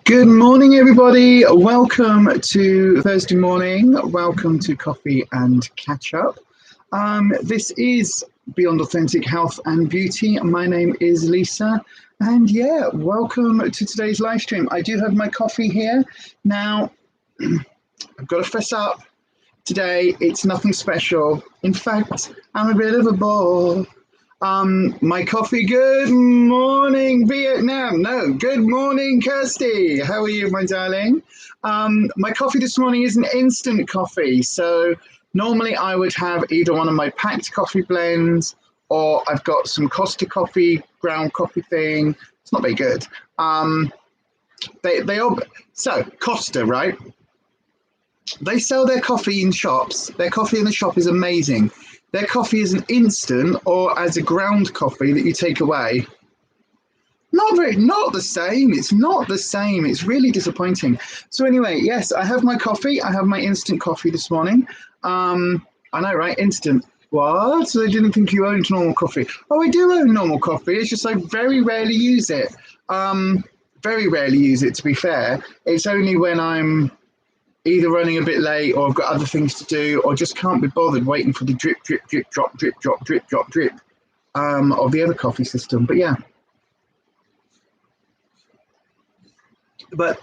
Good morning, everybody. Welcome to Thursday morning. Welcome to Coffee and Catch Up. This is Beyond Authentic Health and Beauty. My name is Lisa. And yeah, welcome to today's live stream. I do have my coffee here. Now, I've got to fess up. Today, it's nothing special. In fact, I'm a bit of a bore. My coffee, good morning, Vietnam. No, good morning, Kirsty. How are you, my darling? My coffee this morning is an instant coffee. So normally I would have either one of my packed coffee blends or I've got some Costa coffee, ground coffee thing. It's not very good. They all, so Costa, right? They sell their coffee in shops. Their coffee in the shop is amazing. Their coffee is an instant or as a ground coffee that you take away. Not the same. It's not the same. It's really disappointing. So anyway, yes, I have my coffee. I have my instant coffee this morning. I know, right? Instant. What? So they didn't think you owned normal coffee. Oh, I do own normal coffee. It's just I very rarely use it. Very rarely use it, to be fair. It's only when I'm either running a bit late or I've got other things to do or just can't be bothered waiting for the drip, drip, drip, drop, drip, drop, drip, drop, drip of the other coffee system. But yeah. But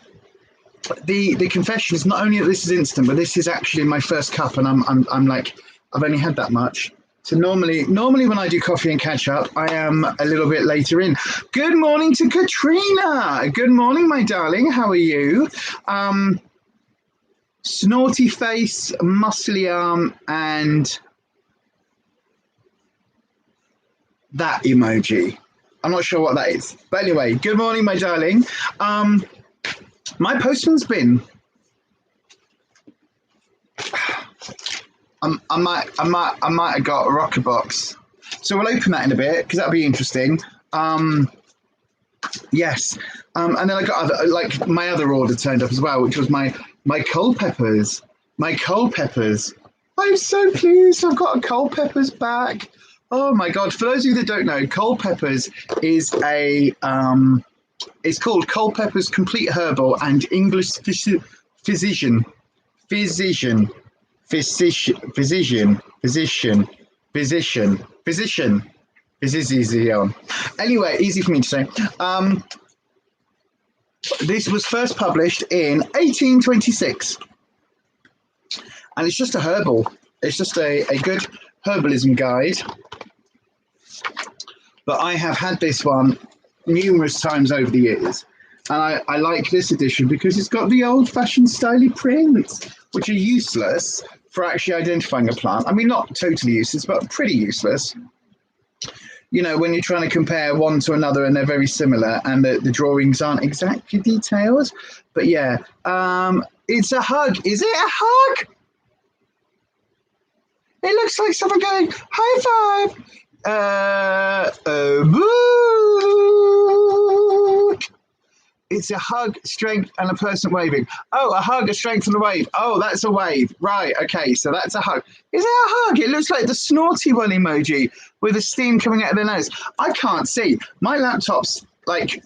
the confession is not only that this is instant, but this is actually my first cup and I'm like, I've only had that much. So normally when I do coffee and catch up, I am a little bit later in. Good morning to Katrina. Good morning, my darling. How are you? Snorty face, muscly arm, and that emoji. I'm not sure what that is. But anyway, good morning, my darling. My postman's been. I might have got a rocker box. So we'll open that in a bit because that'll be interesting. Yes. And then I got like my other order turned up as well, which was my cold peppers. My cold peppers. I'm so pleased I've got a cold peppers back. Oh my God. For those of you that don't know, cold peppers is it's called Cold Peppers Complete Herbal and English Physician. Anyway, easy for me to say. This was first published in 1826. And it's just a herbal. It's just a good herbalism guide. But I have had this one numerous times over the years. And I like this edition because it's got the old-fashioned styly prints, which are useless for actually identifying a plant. I mean, not totally useless, but pretty useless. You know, when you're trying to compare one to another and they're very similar and the drawings aren't exactly detailed. But yeah, it's a hug. Is it a hug? It looks like someone going, high five. It's a hug, strength, and a person waving. Oh, a hug, a strength, and a wave. Oh, that's a wave. Right, okay, so that's a hug. Is it a hug? It looks like the snorty one emoji with the steam coming out of their nose. I can't see. My laptop's like,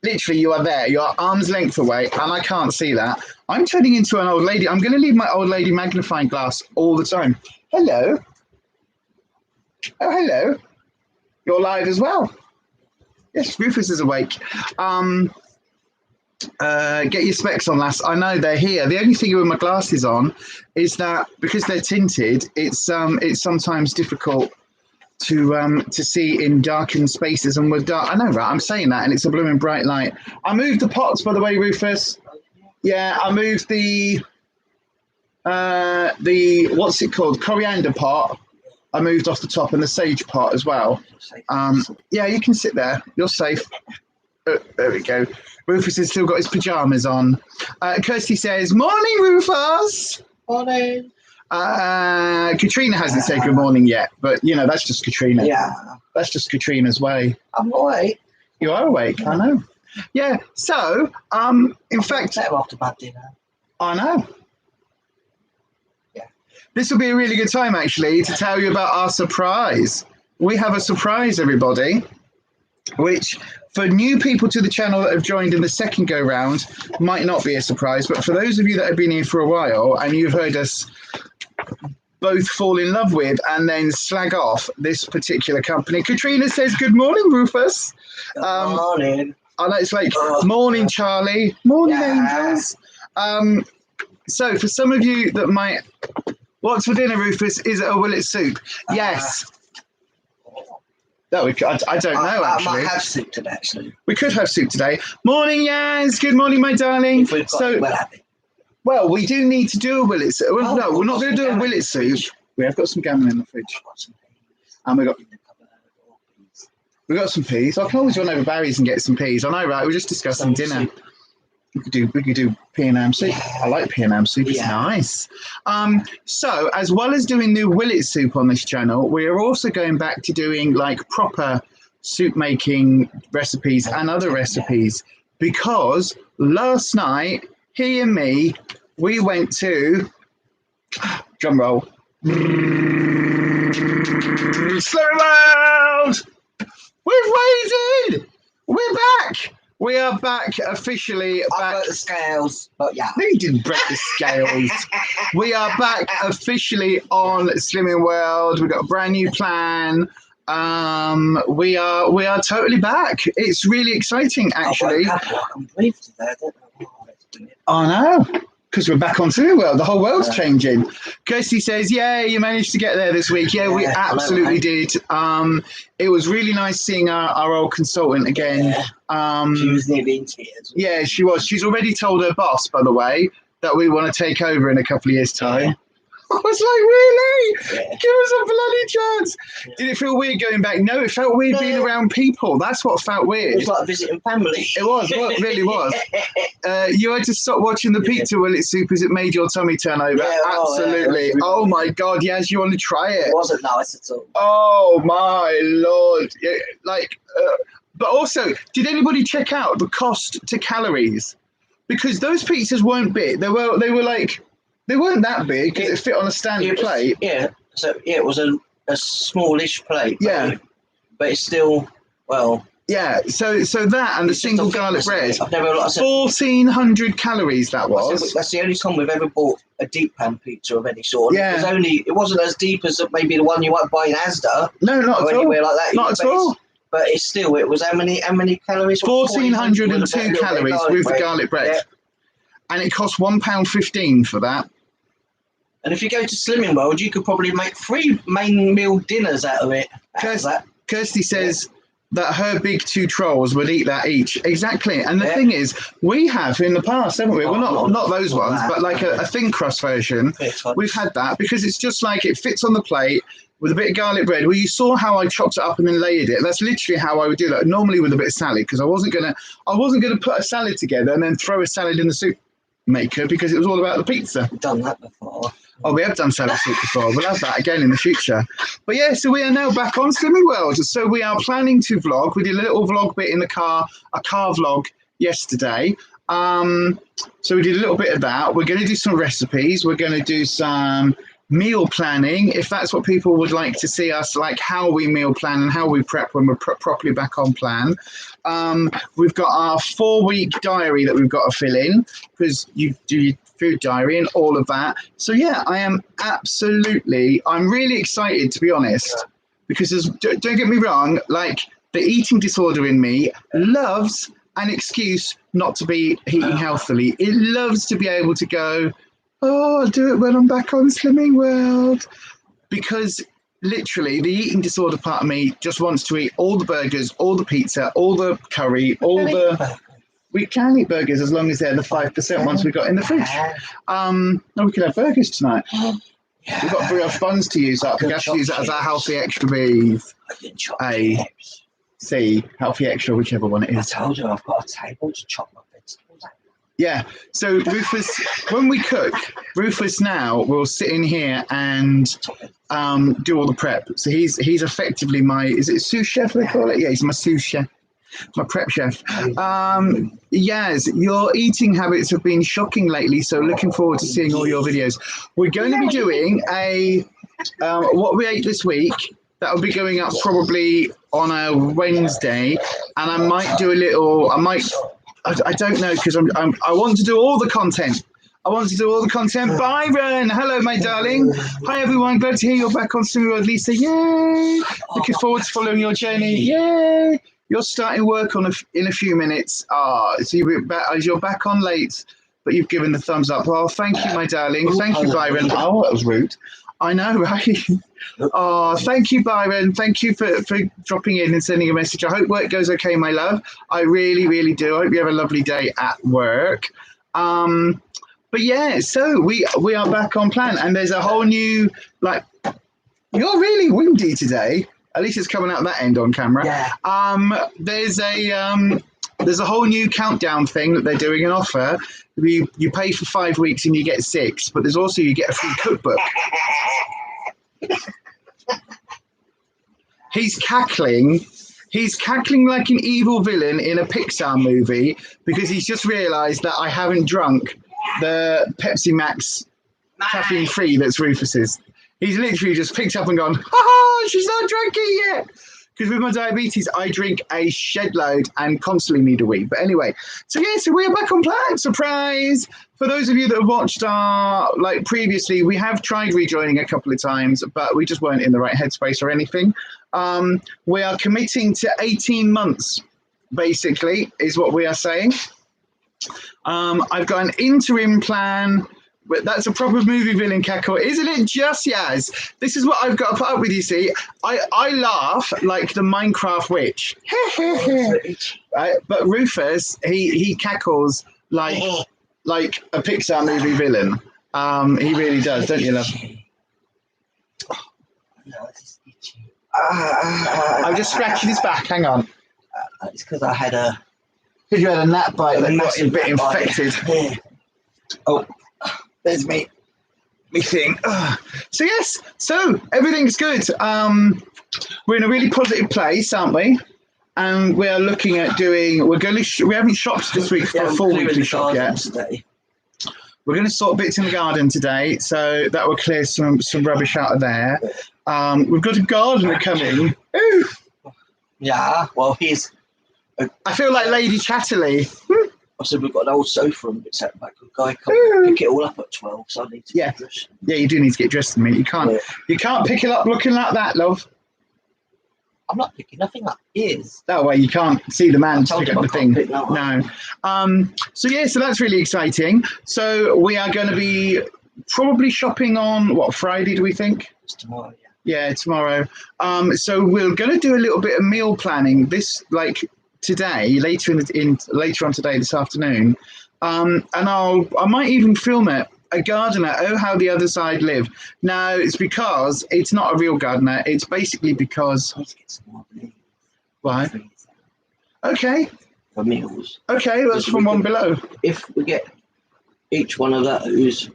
literally, you are there. You're arm's length away, and I can't see that. I'm turning into an old lady. I'm going to leave my old lady magnifying glass all the time. Hello. Oh, hello. You're live as well. Yes, Rufus is awake. Get your specs on, lass. I know they're here. The only thing with my glasses on is that because they're tinted, it's sometimes difficult to see in darkened spaces and with dark. I know, right? I'm saying that, and it's a blooming bright light. I moved the pots, by the way, Rufus. Yeah, I moved the what's it called? Coriander pot. I moved off the top and the sage pot as well. Yeah, you can sit there. You're safe. There we go. Rufus has still got his pajamas on. Kirsty says, morning, Rufus. Morning. Katrina hasn't said good morning yet, but, you know, that's just Katrina. Yeah. That's just Katrina's way. I'm awake. You are awake, I know. Yeah, so, in fact... Better after bad dinner. I know. Yeah. This will be a really good time, actually, to tell you about our surprise. We have a surprise, everybody, which... for new people to the channel that have joined in the second go round, might not be a surprise, but for those of you that have been here for a while and you've heard us both fall in love with and then slag off this particular company. Katrina says, good morning, Rufus. Good morning. I know it's like, morning, Charlie. Morning, angels. So for some of you that might, what's for dinner, Rufus? Is it a willet soup? Yes. No, I don't know, actually. I might have soup today, actually. We could have soup today. Morning, Yaz. Good morning, my darling. If we've got it, we'll have it. Well, we do need to do a willet soup. Well, no, we're not going to do a willet soup. We have got some gammon in the fridge. And we got some peas. I can always run over Barry's and get some peas. I know, right? We're just discussing dinner. We could do pea and ham soup. Yeah. I like pea and ham soup. It's nice. So as well as doing new willet soup on this channel, we are also going back to doing like proper soup making recipes and other recipes, because last night he and me, we went to, drum roll, Slow World. We've waited. We're back. We are back officially. I broke the scales, but yeah. No, you didn't break the scales. We are back officially on Slimming World. We've got a brand new plan. We are totally back. It's really exciting, actually. I can breathe today. I don't know why it's doing it. I know. Because we're back on Slimming World. The whole world's changing. Kirsty says, yeah, you managed to get there this week. Yeah, we absolutely did. It was really nice seeing our old consultant again. She was nearly in tears. Yeah, she was. She's already told her boss, by the way, that we want to take over in a couple of years' time. I was like, really? Yeah. Give us a bloody chance. Yeah. Did it feel weird going back? No, it felt weird being around people. That's what felt weird. It was like visiting family. It was. Well, it really was. You had to stop watching the pizza willet soup as it made your tummy turn over. Yeah, absolutely. Oh, my God. Yes, you want to try it? It wasn't nice at all. Oh, my Lord. Yeah, but also, did anybody check out the cost to calories? Because those pizzas weren't big. They were like... They weren't that big because it fit on a standard plate. Yeah, so it was a smallish plate. Yeah, but it's still Yeah, so that and the single garlic bread. I've never 1,400 calories that was. That's the only time we've ever bought a deep pan pizza of any sort. Yeah, it wasn't as deep as maybe the one you might buy in Asda. No, not or at anywhere all. Like that. Not at all. But it was how many calories? 1,402 calories with the garlic bread. Yeah. And it cost £1.15 for that. And if you go to Slimming World, you could probably make 3 main meal dinners out of it. Kirsty says that her big 2 trolls would eat that each. Exactly. And the thing is, we have in the past, haven't we? Well, not those ones, but like a thin crust version. We've had that because it's just like it fits on the plate with a bit of garlic bread. Well, you saw how I chopped it up and then layered it. That's literally how I would do that. Normally with a bit of salad, because I wasn't gonna put a salad together and then throw a salad in the soup maker because it was all about the pizza. We've done that before. Oh, we have done salad soup before. We'll have that again in the future. But yeah, so we are now back on Slimming World. So we are planning to vlog. We did a little vlog bit in the car, a car vlog yesterday. So we did a little bit of that. We're going to do some recipes. We're going to do some meal planning, if that's what people would like to see us, like how we meal plan and how we prep when we're properly back on plan. We've got our 4-week diary that we've got to fill in because you do your food diary and all of that. So yeah, I'm really excited, to be honest, because don't get me wrong, like the eating disorder in me loves an excuse not to be eating healthily. It loves to be able to go, oh, I'll do it when I'm back on Slimming World, because literally the eating disorder part of me just wants to eat all the burgers, all the pizza, all the curry, we can eat burgers as long as they're the 5% ones we got in the fridge. We could have burgers tonight. We've got 3 buns to use up. We have to use that as our healthy extra beef. A, C, healthy extra, whichever one it is. I told you I've got a table to chop my vegetables at. Yeah, so Rufus, when we cook, Rufus now will sit in here and do all the prep. So he's effectively my, is it sous chef they call it? Yeah, he's my sous chef, my prep chef. Yes, your eating habits have been shocking lately, so looking forward to seeing all your videos. We're going to be doing a, what we ate this week, that will be going up probably on a Wednesday, and I might do a little. I don't know, because I want to do all the content. Byron, hello, my darling. Hi, everyone. Glad to hear you're back on Swimming World, Lisa. Yay! Looking forward to following your journey. Yay! You're starting work in a few minutes. So you're back on late, but you've given the thumbs up. Oh, thank you, my darling. Thank you, Byron. Oh, that was rude. I know, right? Oh, thank you, Byron. Thank you for dropping in and sending a message. I hope work goes okay, my love. I really, really do. I hope you have a lovely day at work. But yeah, so we are back on plan, and there's a whole new, like, you're really windy today. At least it's coming out that end on camera. Yeah. There's a whole new countdown thing that they're doing an offer. You pay for 5 weeks and you get 6, but there's also, you get a free cookbook. He's cackling like an evil villain in a Pixar movie, because he's just realised that I haven't drunk the Pepsi Max caffeine free that's Rufus's. He's literally just picked up and gone, ha, she's not drinking yet. Because with my diabetes, I drink a shed load and constantly need a wee. But anyway, so we're back on plan. Surprise! For those of you that have watched previously, we have tried rejoining a couple of times, but we just weren't in the right headspace or anything. We are committing to 18 months, basically, is what we are saying. I've got an interim plan. But that's a proper movie villain cackle, isn't it just, Yaz? This is what I've got to put up with, you see. I laugh like the Minecraft witch. Right? But Rufus, he cackles like a Pixar movie villain. He really does, don't you, love? No, it's itchy. I'm just scratching his back, hang on. It's because I had a... Because you had a gnat bite that got a bit infected. Yeah. Oh. There's me thing. So yes, so everything's good. We're in a really positive place, aren't we? And we are looking at doing. We haven't shopped this week for a full weekly shop yet. Today. We're going to sort bits in the garden today, so that will clear some rubbish out of there. We've got a gardener coming. Ooh. Yeah, well, he's. I feel like Lady Chatterley. I said we've got an old sofa and it's set back. A guy can't pick it all up at 12, so I need to get dressed. Yeah, you do need to get dressed, mate. You can't pick it up looking like that, love. I'm not picking nothing up. Is that way you can't see the man to pick up the thing. No. So that's really exciting. So we are going to be probably shopping on Friday? Do we think? It's tomorrow. Yeah, tomorrow. So we're going to do a little bit of meal planning. Today, later on today, this afternoon, and I might even film it. A gardener. Oh, how the other side live. Now it's because it's not a real gardener. It's basically because. Why? Okay. For meals. Okay, that's from one below. If we get each one of those,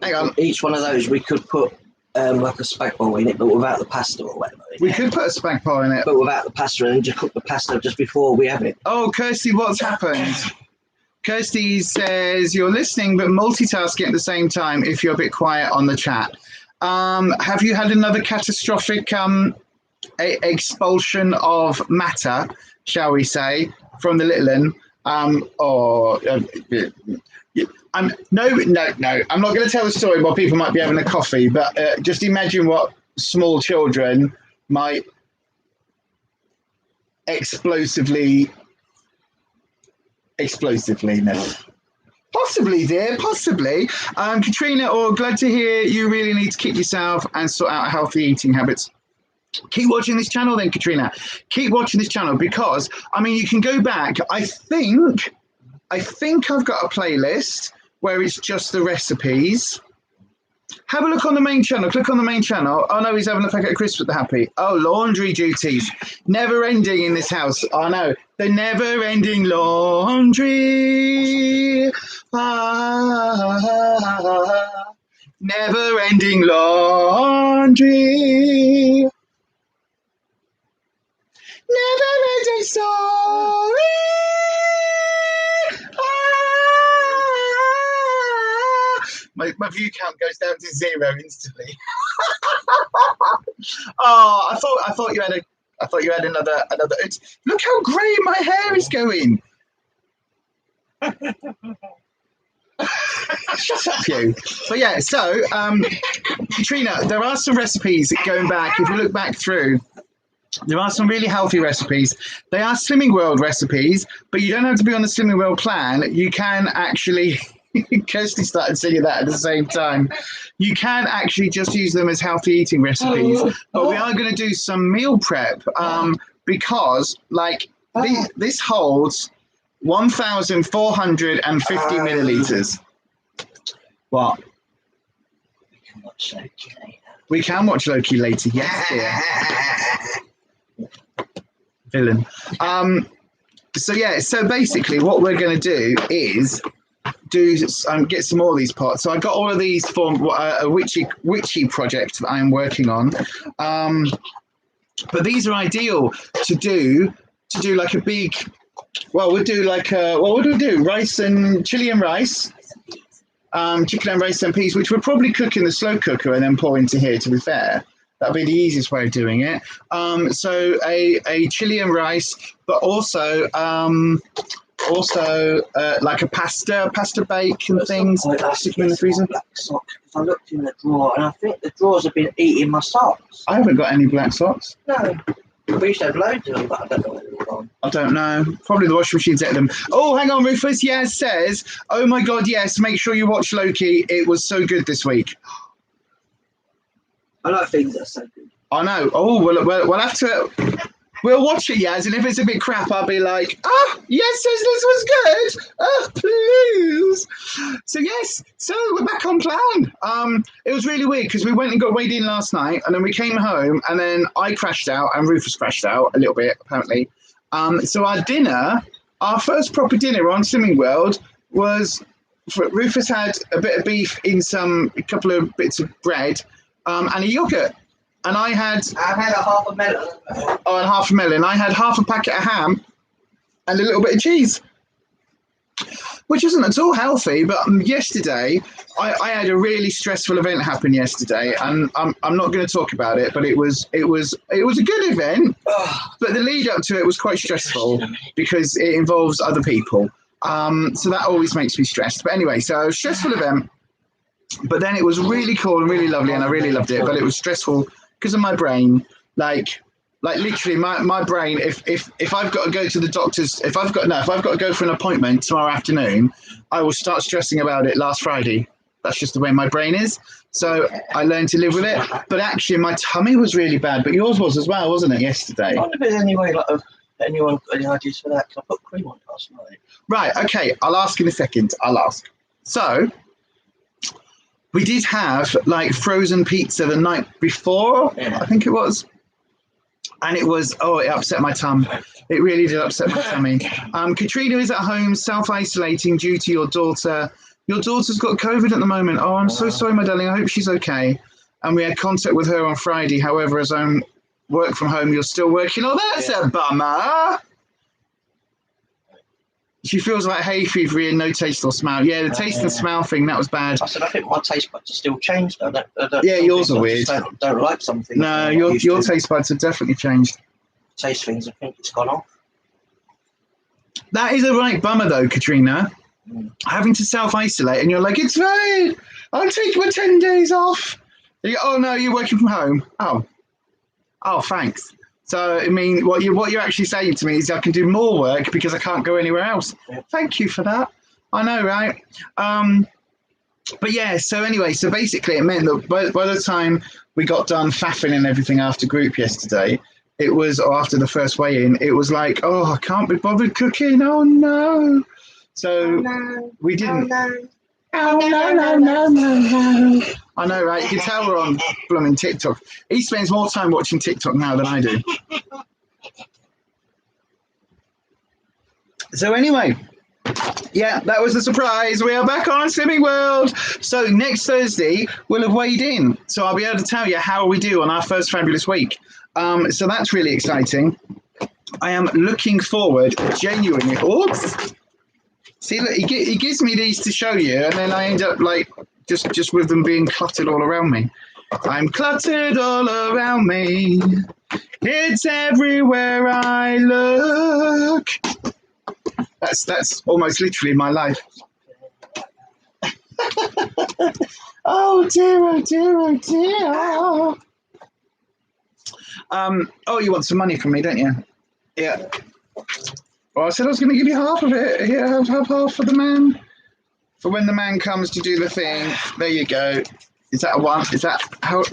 we could put like a spag bowl in it, but without the pasta or whatever. We could put a spag bowl in it, but without the pasta, and just cook the pasta just before we have it. Oh, Kirsty, what's happened? Kirsty says you're listening but multitasking at the same time. If you're a bit quiet on the chat, have you had another catastrophic expulsion of matter, shall we say, from the little one? No, I'm not going to tell the story while people might be having a coffee, but just imagine what small children might explosively, no. Possibly, dear, possibly. Katrina, glad to hear you really need to keep yourself and sort out healthy eating habits. Keep watching this channel then, Katrina. Keep watching this channel because, you can go back. I think I've got a playlist where it's just the recipes. Have a look on the main channel. Click on the main channel. Oh, no, he's having a peck at Chris with the happy. Oh, laundry duties. Never ending in this house. Oh, no. The never-ending laundry. Never-ending laundry. Never-ending story. My view count goes down to 0 instantly. Oh, I thought you had another. Look how grey my hair is going. Shut up, you. But yeah, so Katrina, there are some recipes going back. If you look back through, there are some really healthy recipes. They are Slimming World recipes, but you don't have to be on the Slimming World plan. You can actually. Kirsty started singing that at the same time. You can actually just use them as healthy eating recipes, but we are going to do some meal prep because, like, this holds 1,450 milliliters. What? We can watch Loki later. Yes, dear. Villain. So yeah. So basically, what we're going to do is get some more of these pots. So I got all of these for a witchy project that I'm working on. But these are ideal to do like a big. Well, we'll do like what would we do? Rice and chili and rice. Chicken and rice and peas, which we'll probably cook in the slow cooker and then pour into here, to be fair. That'll be the easiest way of doing it. So a chili and rice, but also like a pasta bake and things. Stick them in the freezer. Black sock. I looked in the drawer and I think the drawers have been eating my socks. I haven't got any black socks. No. We used to have loads of them, but I don't know where they're gone. I don't know. Probably the washing machine's at them. Oh, hang on, Rufus. Yaz says, oh my God, yes, make sure you watch Loki. It was so good this week. I like things that are so good. I know. Oh, we'll have to... We'll watch it, Yaz, and if it's a bit crap, I'll be like, yes, this was good. Oh, please. So, yes, so we're back on plan. It was really weird because we went and got weighed in last night, and then we came home, and then I crashed out, and Rufus crashed out a little bit, apparently. So our first proper dinner on Slimming World was, Rufus had a bit of beef in a couple of bits of bread and a yoghurt. And I had a half a melon. Oh, and half a melon. I had half a packet of ham and a little bit of cheese, which isn't at all healthy. But yesterday, I had a really stressful event happen yesterday, and I'm not going to talk about it. But it was a good event. But the lead up to it was quite stressful because it involves other people. So that always makes me stressed. But anyway, so stressful event. But then it was really cool and really lovely, and I really loved it. But it was stressful because of my brain. Like literally my brain, if I've got to go to the doctor's, if I've got to go for an appointment tomorrow afternoon, I will start stressing about it last Friday. That's just the way my brain is. So I learned to live with it. But actually my tummy was really bad, but yours was as well, wasn't it, yesterday? I wonder if there's any way, like, anyone got any ideas for that? Because I put cream on last night. Right, okay, I'll ask in a second. I'll ask. So we did have like frozen pizza the night before, I think it was. And it was, it upset my tum. It really did upset my tummy. Katrina is at home self-isolating due to your daughter. Your daughter's got COVID at the moment. Oh, I'm so sorry, my darling. I hope she's okay. And we had contact with her on Friday. However, as I work from home, you're still working. Oh, that's a bummer. She feels like hay fever and no taste or smell. Yeah, the taste and smell thing, that was bad. I said, I think my taste buds are still changed. Yeah, yours are weird. Don't like something. No, your taste buds have definitely changed. Taste things, I think it's gone off. That is a right bummer, though, Katrina. Having to self-isolate, and you're like, it's fine. I'll take my 10 days off. You go, oh, no, you're working from home. Oh, thanks. So, I mean, what you're actually saying to me is I can do more work because I can't go anywhere else. Yeah. Thank you for that. I know, right? But yeah, so anyway, so basically it meant that by the time we got done faffing and everything after group yesterday, or after the first weigh-in, it was like, I can't be bothered cooking. Oh, no. So we didn't. Oh, no. I know, right? You can tell we're on blooming TikTok. He spends more time watching TikTok now than I do. So anyway, yeah, that was the surprise. We are back on Slimming World. So next Thursday, we'll have weighed in. So I'll be able to tell you how we do on our first fabulous week. So that's really exciting. I am looking forward genuinely. Oops. See, look, he gives me these to show you, and then I end up like just with them being cluttered all around me. I'm cluttered all around me. It's everywhere I look. That's almost literally my life. Oh dear, oh dear, oh dear. Oh, you want some money from me, don't you? Yeah. Well, I said I was going to give you half of it. Here, have half for the man. For when the man comes to do the thing. There you go. Is that a one? Is that how?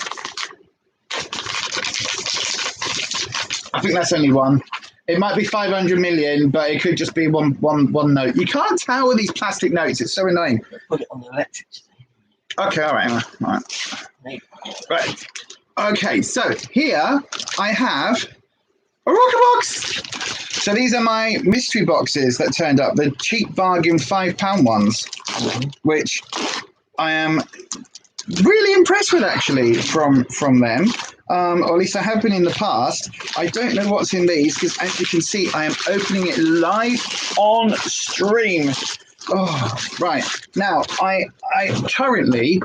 I think that's only one. It might be 500 million, but it could just be one note. You can't tell with these plastic notes. It's so annoying. Put it on the electric thing. Okay, all right. Right. Okay, so here I have a BIRCHBOX. So these are my mystery boxes that turned up, the cheap bargain £5 ones, which I am really impressed with actually from them. Or at least I have been in the past. I don't know what's in these because, as you can see, I am opening it live on stream. Oh, right. Now, I currently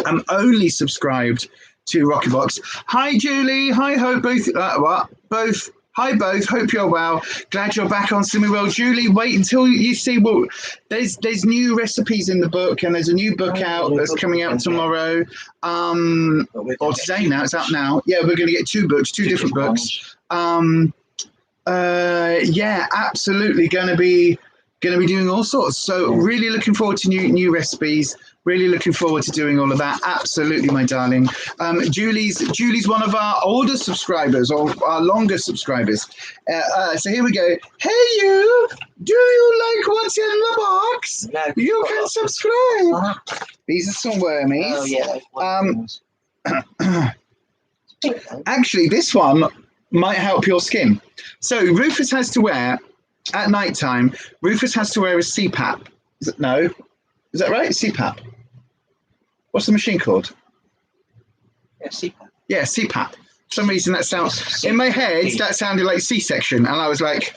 am only subscribed to BIRCHBOX. Hi, Julie. Hi, Hope. Both. Hi, both. Hope you're well. Glad you're back on Simi Well. Julie, wait until you see. Well, there's new recipes in the book, and there's a new book out that's coming out tomorrow. Or today now. It's out now. Yeah, we're going to get two different books. Yeah, absolutely. Going to be doing all sorts. So really looking forward to new recipes. Really looking forward to doing all of that. Absolutely, my darling. Julie's one of our older subscribers or our longer subscribers. So here we go. Hey, you! Do you like what's in the box? No, you can subscribe. These are some wormies. Oh, yeah. Actually, this one might help your skin. So Rufus has to wear, at night time, Rufus has to wear a CPAP. No? Is that right? CPAP. What's the machine called? Yeah, CPAP. Yeah, CPAP. For some reason that sounds, in my head, that sounded like C-section. And I was like,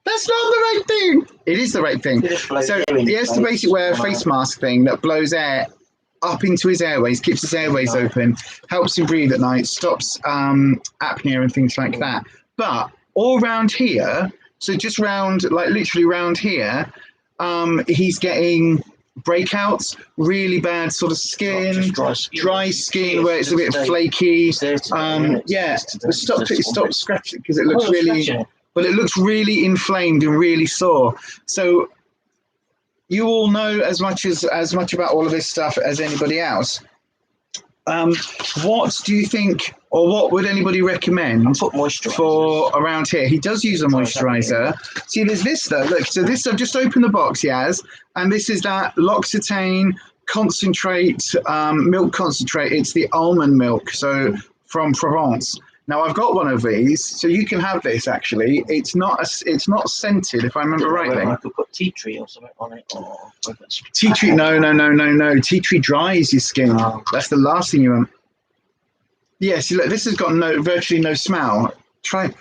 that's not the right thing. It is the right thing. So he has to basically wear a face mask thing that blows air up into his airways, keeps his airways open, helps him breathe at night, stops apnea and things like that. But all around here, so just round, like literally round here, he's getting breakouts, really bad sort of skin, dry skin where it's a bit flaky. Yeah, stop scratching because it looks it looks really inflamed and really sore. So you all know as much about all of this stuff as anybody else. What do you think, or what would anybody recommend for around here? He does use a moisturizer. See, there's this though. Look, so this, I've just opened the box, Yaz, and this is that L'Occitane concentrate, milk concentrate. It's the almond milk, so from Provence. Now I've got one of these, so you can have this. Actually, it's not scented, if I remember rightly. I could put tea tree or something on it. Tea tree? No. Tea tree dries your skin. Oh. That's the last thing you want. Yeah, see, look, this has got virtually no smell. Try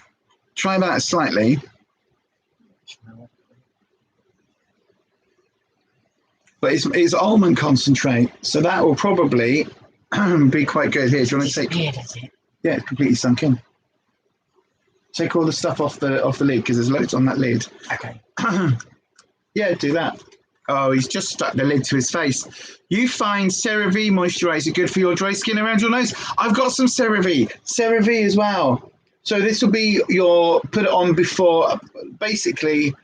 that slightly. But it's almond concentrate, so that will probably be quite good. Here, do you want to take? Weird, is it? Yeah, it's completely sunk in. Take all the stuff off the lid because there's loads on that lid. Okay. Yeah, do that. Oh, he's just stuck the lid to his face. You find CeraVe moisturizer good for your dry skin around your nose? I've got some CeraVe as well. So this will be put it on before, basically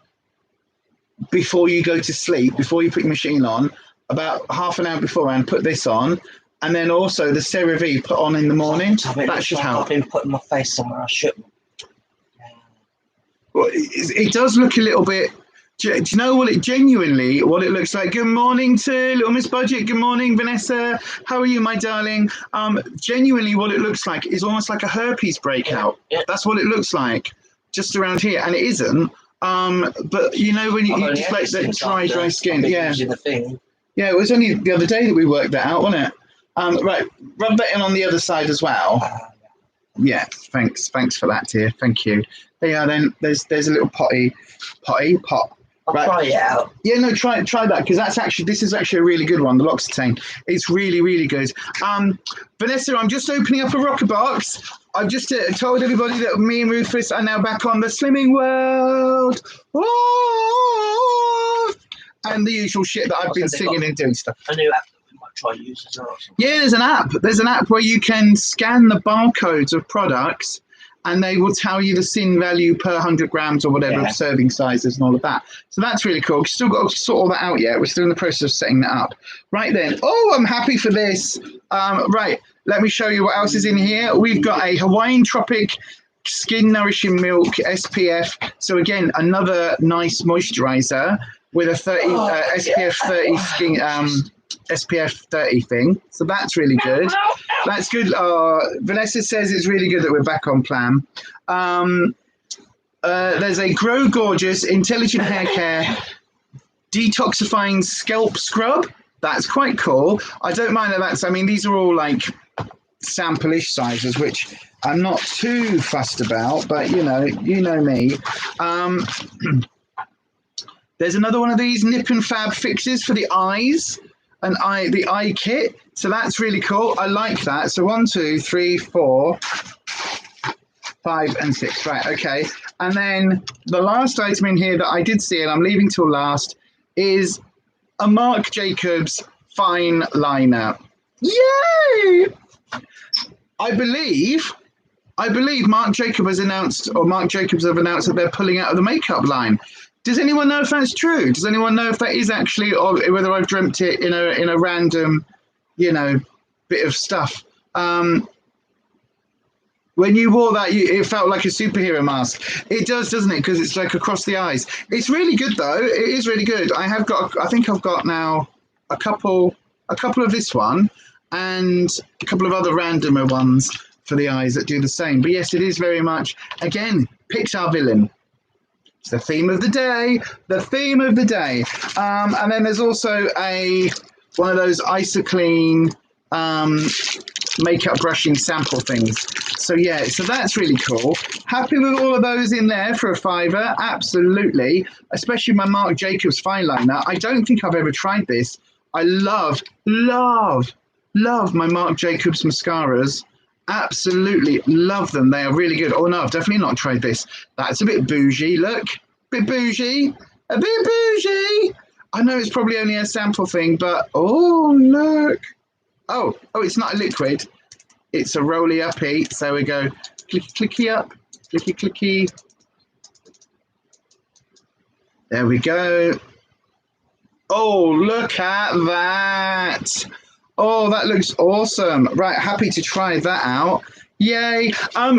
before you go to sleep, before you put your machine on, about half an hour beforehand, put this on. And then also the CeraVe put on in the morning. That should help. I've been putting my face somewhere I shouldn't. Well, it does look a little bit. Do you know what it looks like? Good morning to Little Miss Budget. Good morning, Vanessa. How are you, my darling? Genuinely, what it looks like is almost like a herpes breakout. Yeah. That's what it looks like, just around here, and it isn't. But you know when you just like that dry skin. Yeah. Yeah, it was only the other day that we worked that out, wasn't it? Right, rub that in on the other side as well. Yeah, thanks for that, dear. Thank you. There you are. Then there's a little pot. I'll try it out. Yeah, no, try that, because this is actually a really good one, the L'Occitane. It's really, really good. Vanessa, I'm just opening up a rocker box. I've just told everybody that me and Rufus are now back on the slimming world. Oh! And the usual shit that I've been singing and doing stuff. A new app that we might try use as well. Yeah, there's an app. There's an app where you can scan the barcodes of products, and they will tell you the sin value per 100 grams or whatever of serving sizes and all of that. So that's really cool. We've still got to sort all that out yet. We're still in the process of setting that up. Right then. Oh, I'm happy for this. Right. Let me show you what else is in here. We've got a Hawaiian Tropic Skin Nourishing Milk SPF. So again, another nice moisturizer with a 30 SPF 30 skin SPF 30 thing. So that's really good. That's good. Vanessa says it's really good that we're back on plan. There's a Grow Gorgeous Intelligent Hair Care Detoxifying Scalp Scrub. That's quite cool. I don't mind that. I mean, these are all like sample-ish sizes, which I'm not too fussed about, but you know me. There's another one of these Nip and Fab fixes for the eyes, and the eye kit. So that's really cool. I like that. So 1, 2, 3, 4, 5, and 6. Right, okay. And then the last item in here that I did see, and I'm leaving till last, is a Marc Jacobs fine liner. Yay! I believe Marc Jacobs have announced that they're pulling out of the makeup line. Does anyone know if that's true? Does anyone know if that is actually, or whether I've dreamt it in a random, bit of stuff? When you wore that, it felt like a superhero mask. It does, doesn't it? Because it's like across the eyes. It's really good, though. It is really good. I think I've got now a couple of this one and a couple of other randomer ones for the eyes that do the same. But yes, it is very much, again, Pixar villain. It's the theme of the day. The theme of the day. And then there's also one of those IsoClean makeup brushing sample things. So yeah, so that's really cool. Happy with all of those in there for a $5. Absolutely. Especially my Marc Jacobs fine liner. I don't think I've ever tried this. I love my Marc Jacobs mascaras. Absolutely love them. They are really good. Oh no, I've definitely not tried this. That's a bit bougie. Look, a bit bougie. I know it's probably only a sample thing, but oh look. Oh, it's not a liquid. It's a rolly uppy. So we go clicky clicky up, clicky clicky. There we go. Oh, look at that. Oh, that looks awesome. Right, happy to try that out. Yay.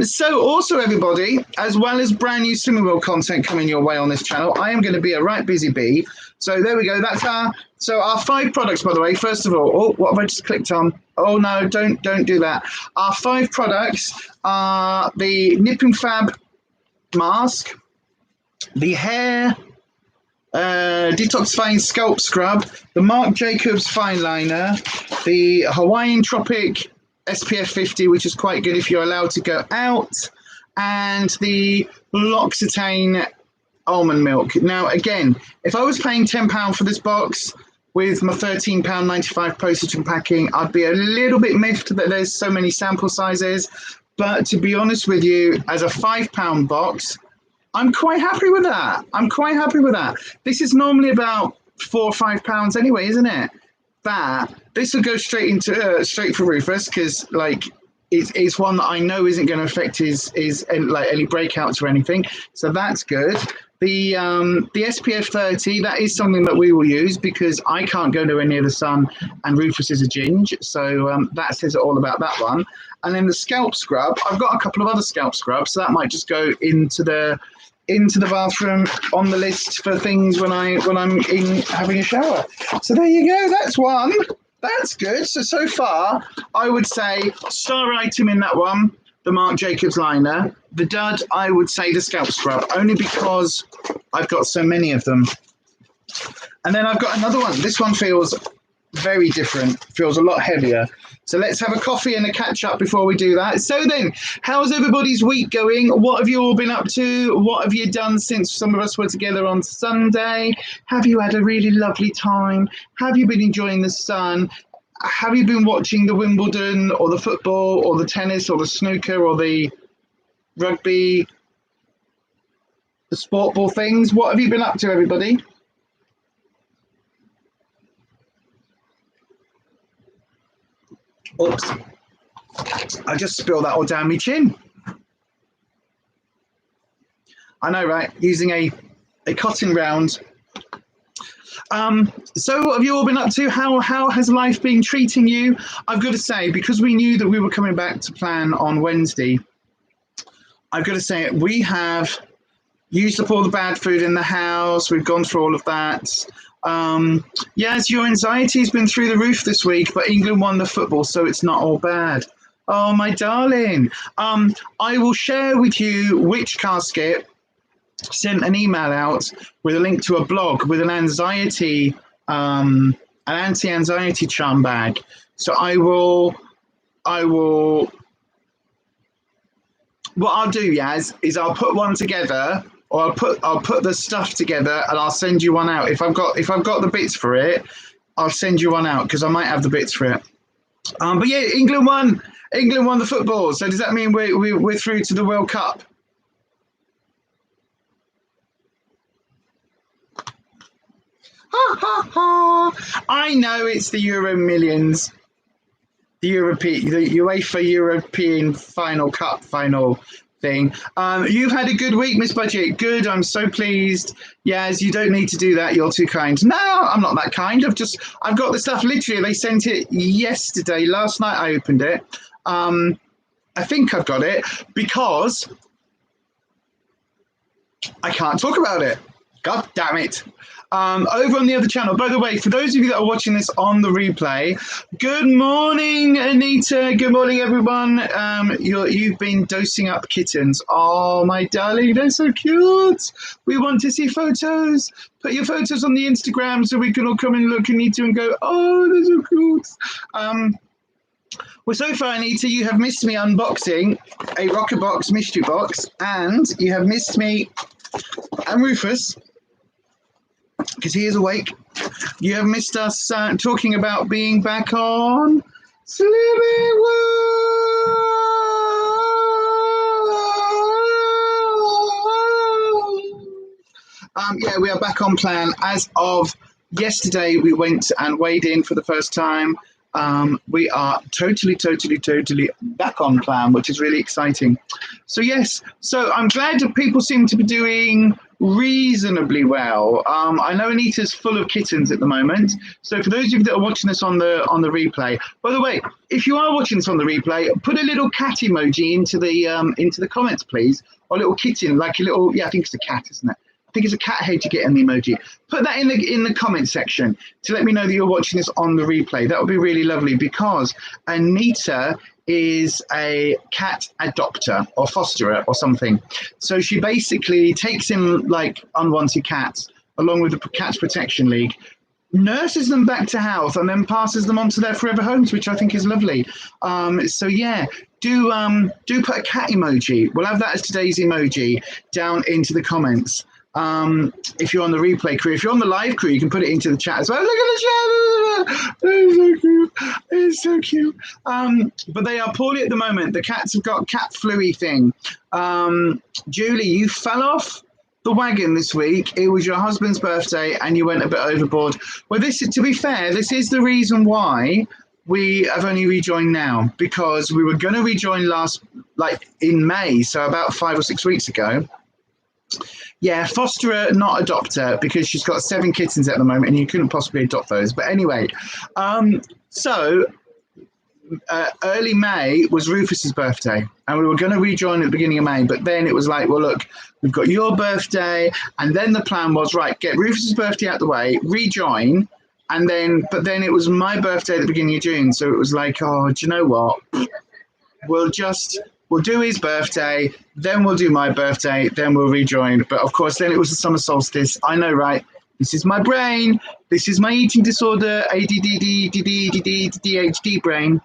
So also, everybody, as well as brand new Slimming World content coming your way on this channel, I am going to be a right busy bee. So there we go. That's our 5 products, by the way. First of all, what have I just clicked on? Oh, no, don't do that. Our 5 products are the Nip and Fab mask, the hair detoxifying scalp scrub, the Marc Jacobs fine liner, the Hawaiian Tropic SPF 50, which is quite good if you're allowed to go out, and the L'Occitane almond milk. Now, again, if I was paying £10 for this box with my £13.95 postage and packing, I'd be a little bit miffed that there's so many sample sizes. But to be honest with you, as a £5 box, I'm quite happy with that. This is normally about £4 or £5 anyway, isn't it? This will go straight for Rufus, because it's one that I know isn't going to affect his any breakouts or anything. So that's good. The SPF 30, that is something that we will use because I can't go nowhere near the sun and Rufus is a ginge. So that says it all about that one. And then the scalp scrub, I've got a couple of other scalp scrubs, so that might just go into the bathroom on the list for things when I'm in having a shower. So there you go. That's one. That's good. So far, I would say star item in that one, the Marc Jacobs liner. The dud, I would say the scalp scrub, only because I've got so many of them. And then I've got another one. This one feels very different. Feels a lot heavier. So let's have a coffee and a catch up before we do that. So then, how's everybody's week going? What have you all been up to? What have you done since some of us were together on Sunday? Have you had a really lovely time? Have you been enjoying the sun? Have you been watching the Wimbledon or the football or the tennis or the snooker or the rugby, the sport ball things? What have you been up to, everybody? Oops, I just spilled that all down my chin. I know, right? Using a cotton round. So what have you all been up to? How has life been treating you? I've got to say, because we knew that we were coming back to plan on Wednesday, I've got to say we have used up all the bad food in the house. We've gone through all of that. Yes, your anxiety has been through the roof this week, but England won the football, so it's not all bad. Oh, my darling. I will share with you which casket sent an email out with a link to a blog with an anti-anxiety charm bag. So I will. What I'll do, Yaz, is I'll put one together. Or I'll put the stuff together and I'll send you one out. If I've got the bits for it, I'll send you one out because I might have the bits for it. But yeah, England won the football. So does that mean we're through to the World Cup? Ha ha ha! I know it's the Euro Millions, the UEFA European Final Cup final thing. You've had a good week, Miss Budget. Good, I'm so pleased. Yes, you don't need to do that. You're too kind. No, I'm not that kind. I've got the stuff literally. They sent it yesterday. Last night I opened it. I think I've got it because I can't talk about it. God damn it. Over on the other channel. By the way, for those of you that are watching this on the replay, good morning, Anita. Good morning, everyone. You've been dosing up kittens. Oh, my darling, they're so cute. We want to see photos. Put your photos on the Instagram so we can all come and look, Anita, and go, oh, they're so cute. Well, so far, Anita, you have missed me unboxing a Rocker Box mystery box, and you have missed me and Rufus, because he is awake. You have missed us talking about being back on Slimming World. Yeah, we are back on plan. As of yesterday, we went and weighed in for the first time. We are totally back on plan, which is really exciting. So yes, so I'm glad that people seem to be doing reasonably well. I know Anita's full of kittens at the moment. So for those of you that are watching this on the replay, by the way, if you are watching this on the replay, put a little cat emoji into the comments, please, or a little kitten, like a little, yeah, I think it's a cat, isn't it? I think it's a cat head you get in the emoji. Put that in the comment section to let me know that you're watching this on the replay. That would be really lovely, because Anita is a cat adopter or fosterer or something. So she basically takes in like unwanted cats along with the Cats Protection League, nurses them back to health, and then passes them on to their forever homes, which I think is lovely. So yeah, do put a cat emoji. We'll have that as today's emoji down into the comments. If you're on the replay crew, if you're on the live crew, you can put it into the chat as well. Look at the chat. It's so cute. It's so cute. But they are poorly at the moment. The cats have got cat flu-y thing. Julie, you fell off the wagon this week. It was your husband's birthday and you went a bit overboard. Well, to be fair, this is the reason why we have only rejoined now, because we were going to rejoin in May, so about 5 or 6 weeks ago. Yeah, fosterer, not adopter, because she's got 7 kittens at the moment and you couldn't possibly adopt those. But anyway, early May was Rufus's birthday and we were going to rejoin at the beginning of May. But then it was like, well, look, we've got your birthday. And then the plan was, right, get Rufus's birthday out the way, rejoin. But then it was my birthday at the beginning of June. So it was like, oh, do you know what? We'll do his birthday, then we'll do my birthday, then we'll rejoin. But of course, then it was the summer solstice. I know, right? This is my brain. This is my eating disorder, ADHD brain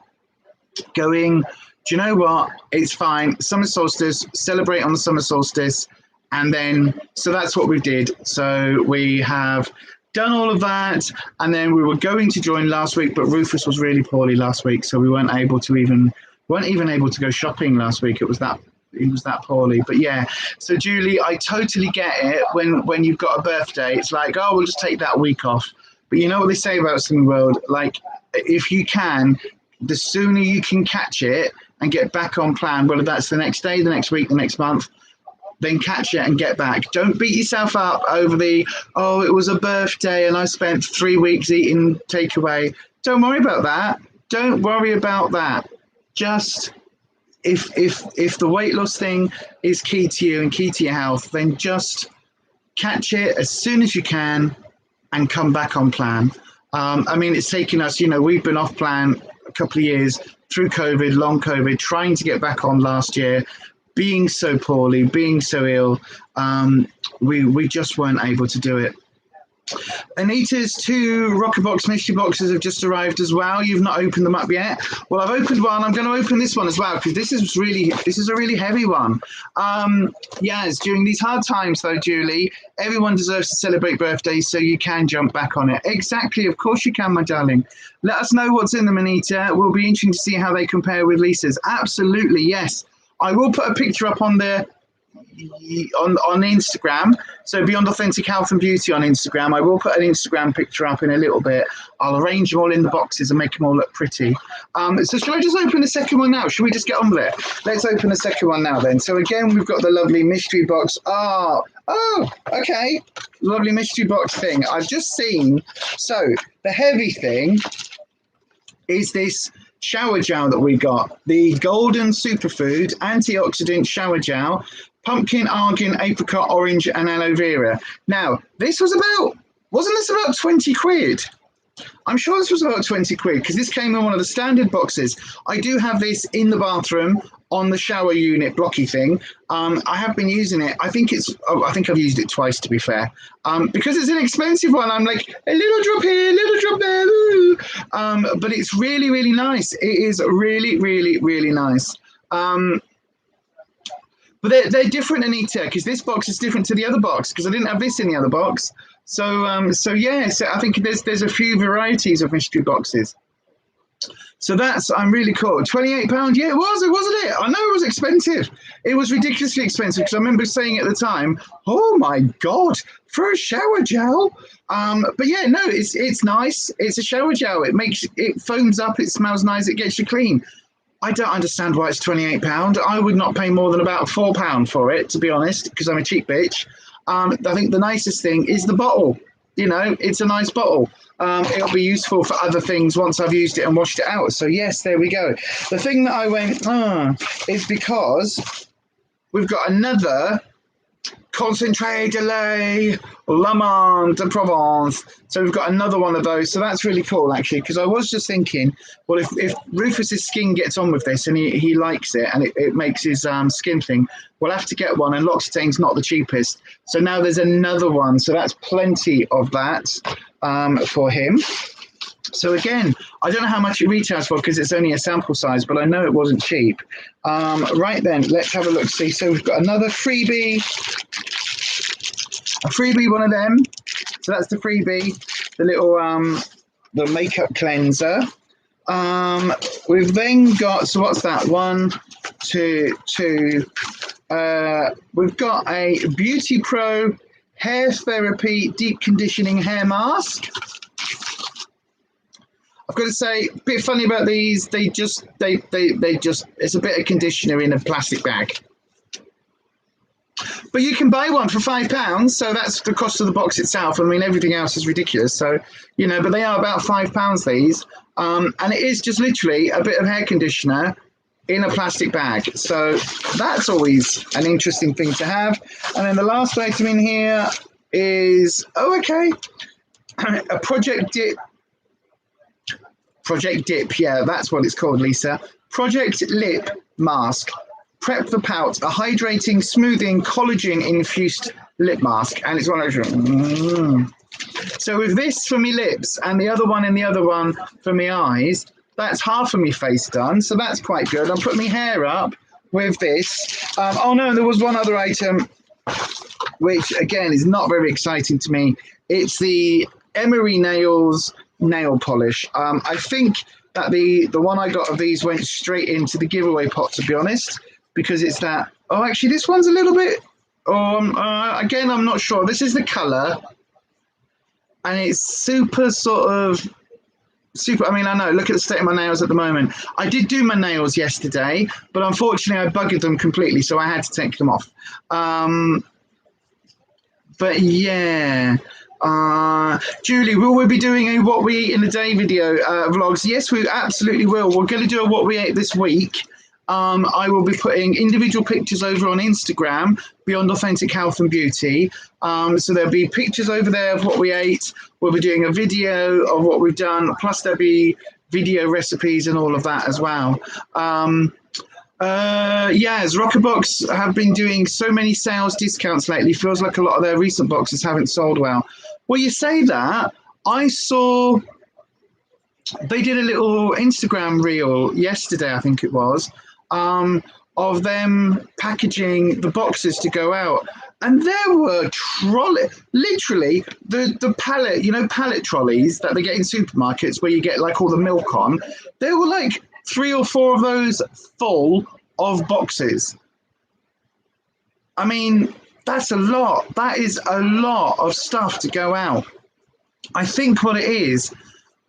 going, do you know what? It's fine. Summer solstice, celebrate on the summer solstice. And then, so that's what we did. So we have done all of that. And then we were going to join last week, but Rufus was really poorly last week. So we weren't even able to go shopping last week. He was that poorly. But yeah, so Julie, I totally get it. When you've got a birthday, it's like, oh, we'll just take that week off. But you know what they say about Slimming World? Like, if you can, the sooner you can catch it and get back on plan, whether that's the next day, the next week, the next month, then catch it and get back. Don't beat yourself up over it was a birthday and I spent 3 weeks eating takeaway. Don't worry about that. Don't worry about that. Just if the weight loss thing is key to you and key to your health, then just catch it as soon as you can and come back on plan. I mean, it's taken us, we've been off plan a couple of years through COVID, long COVID, trying to get back on last year, being so poorly, being so ill. We just weren't able to do it. Anita's 2 Rockerbox mystery boxes have just arrived as well. You've not opened them up yet. Well, I've opened one. I'm going to open this one as well because this is a really heavy one. Yes, during these hard times though, Julie, everyone deserves to celebrate birthdays, so you can jump back on it. Exactly, of course you can, my darling. Let us know what's in them, Anita. It will be interesting to see how they compare with Lisa's. Absolutely, yes. I will put a picture up on Instagram, so Beyond Authentic Health and Beauty on Instagram. I will put an Instagram picture up in a little bit. I'll arrange them all in the boxes and make them all look pretty. So shall I just open the second one now? Should we just get on with it? Let's open the second one now then. So again, we've got the lovely mystery box. Oh, okay. Lovely mystery box thing. I've just seen. So the heavy thing is this shower gel that we got. The Golden Superfood Antioxidant Shower Gel. Pumpkin, argan, apricot, orange, and aloe vera. Now, wasn't this about 20 quid? I'm sure this was about 20 quid because this came in one of the standard boxes. I do have this in the bathroom on the shower unit blocky thing. I have been using it. I think I've used it twice, to be fair. Because it's an expensive one, I'm like, a little drop here, a little drop there. But it's really, really nice. It is really, really, really nice. But they're different, Anita, because this box is different to the other box because I didn't have this in the other box. So I think there's a few varieties of mystery boxes. So I'm really cool. £28, yeah, it was, wasn't it? I know it was expensive. It was ridiculously expensive because I remember saying at the time, oh my God, for a shower gel. But yeah, no, it's nice. It's a shower gel. It foams up, it smells nice, it gets you clean. I don't understand why it's £28. I would not pay more than about £4 for it, to be honest, because I'm a cheap bitch. I think the nicest thing is the bottle. It's a nice bottle. It'll be useful for other things once I've used it and washed it out. So yes, there we go. The thing that I went, is because we've got another Concentré de lait, Lamande de Provence. So we've got another one of those. So that's really cool, actually, because I was just thinking, well, if Rufus's skin gets on with this and he likes it and it makes his skin thing, we'll have to get one. And L'Occitane's not the cheapest. So now there's another one. So that's plenty of that for him. So again, I don't know how much it retails for because it's only a sample size, but I know it wasn't cheap. Right then, let's have a look. See, so we've got another freebie, one of them. So that's the freebie, the little the makeup cleanser. We've then got, so what's that? 1, 2, 2. We've got a Beauty Pro Hair Therapy Deep Conditioning Hair Mask. I've got to say, a bit funny about these. They just, it's a bit of conditioner in a plastic bag. But you can buy one for £5, so that's the cost of the box itself. I mean, everything else is ridiculous. So, but they are about £5, these. And it is just literally a bit of hair conditioner in a plastic bag. So that's always an interesting thing to have. And then the last item in here is, a Project Dip, yeah, that's what it's called, Lisa. Project Lip Mask. Prep the Pout, a hydrating, smoothing, collagen-infused lip mask. And it's one of those, So with this for me lips and the other one and the other one for me eyes, that's half of me face done. So that's quite good. I'll put my hair up with this. Oh no, there was one other item, which again is not very exciting to me. It's the Emery Nails nail polish. I think that the one I got of these went straight into the giveaway pot, to be honest, because it's that. Oh, actually, this one's a little bit. Again, I'm not sure. This is the color, and it's super sort of super. I mean, I know. Look at the state of my nails at the moment. I did do my nails yesterday, but unfortunately, I buggered them completely, so I had to take them off. But yeah. Julie, will we be doing a what we ate in a day video vlogs? Yes, we absolutely will. We're going to do a what we ate this week. I will be putting individual pictures over on Instagram, Beyond Authentic Health and Beauty. So there'll be pictures over there of what we ate. We'll be doing a video of what we've done, plus there'll be video recipes and all of that as well. Yes, BIRCHBOX have been doing so many sales discounts lately. Feels like a lot of their recent boxes haven't sold well. Well, you say that. I saw they did a little Instagram reel yesterday, I think it was, of them packaging the boxes to go out. And there were literally the pallet, pallet trolleys that they get in supermarkets where you get like all the milk on. There were like 3 or 4 of those full of boxes. I mean, that's a lot. That is a lot of stuff to go out. I think what it is,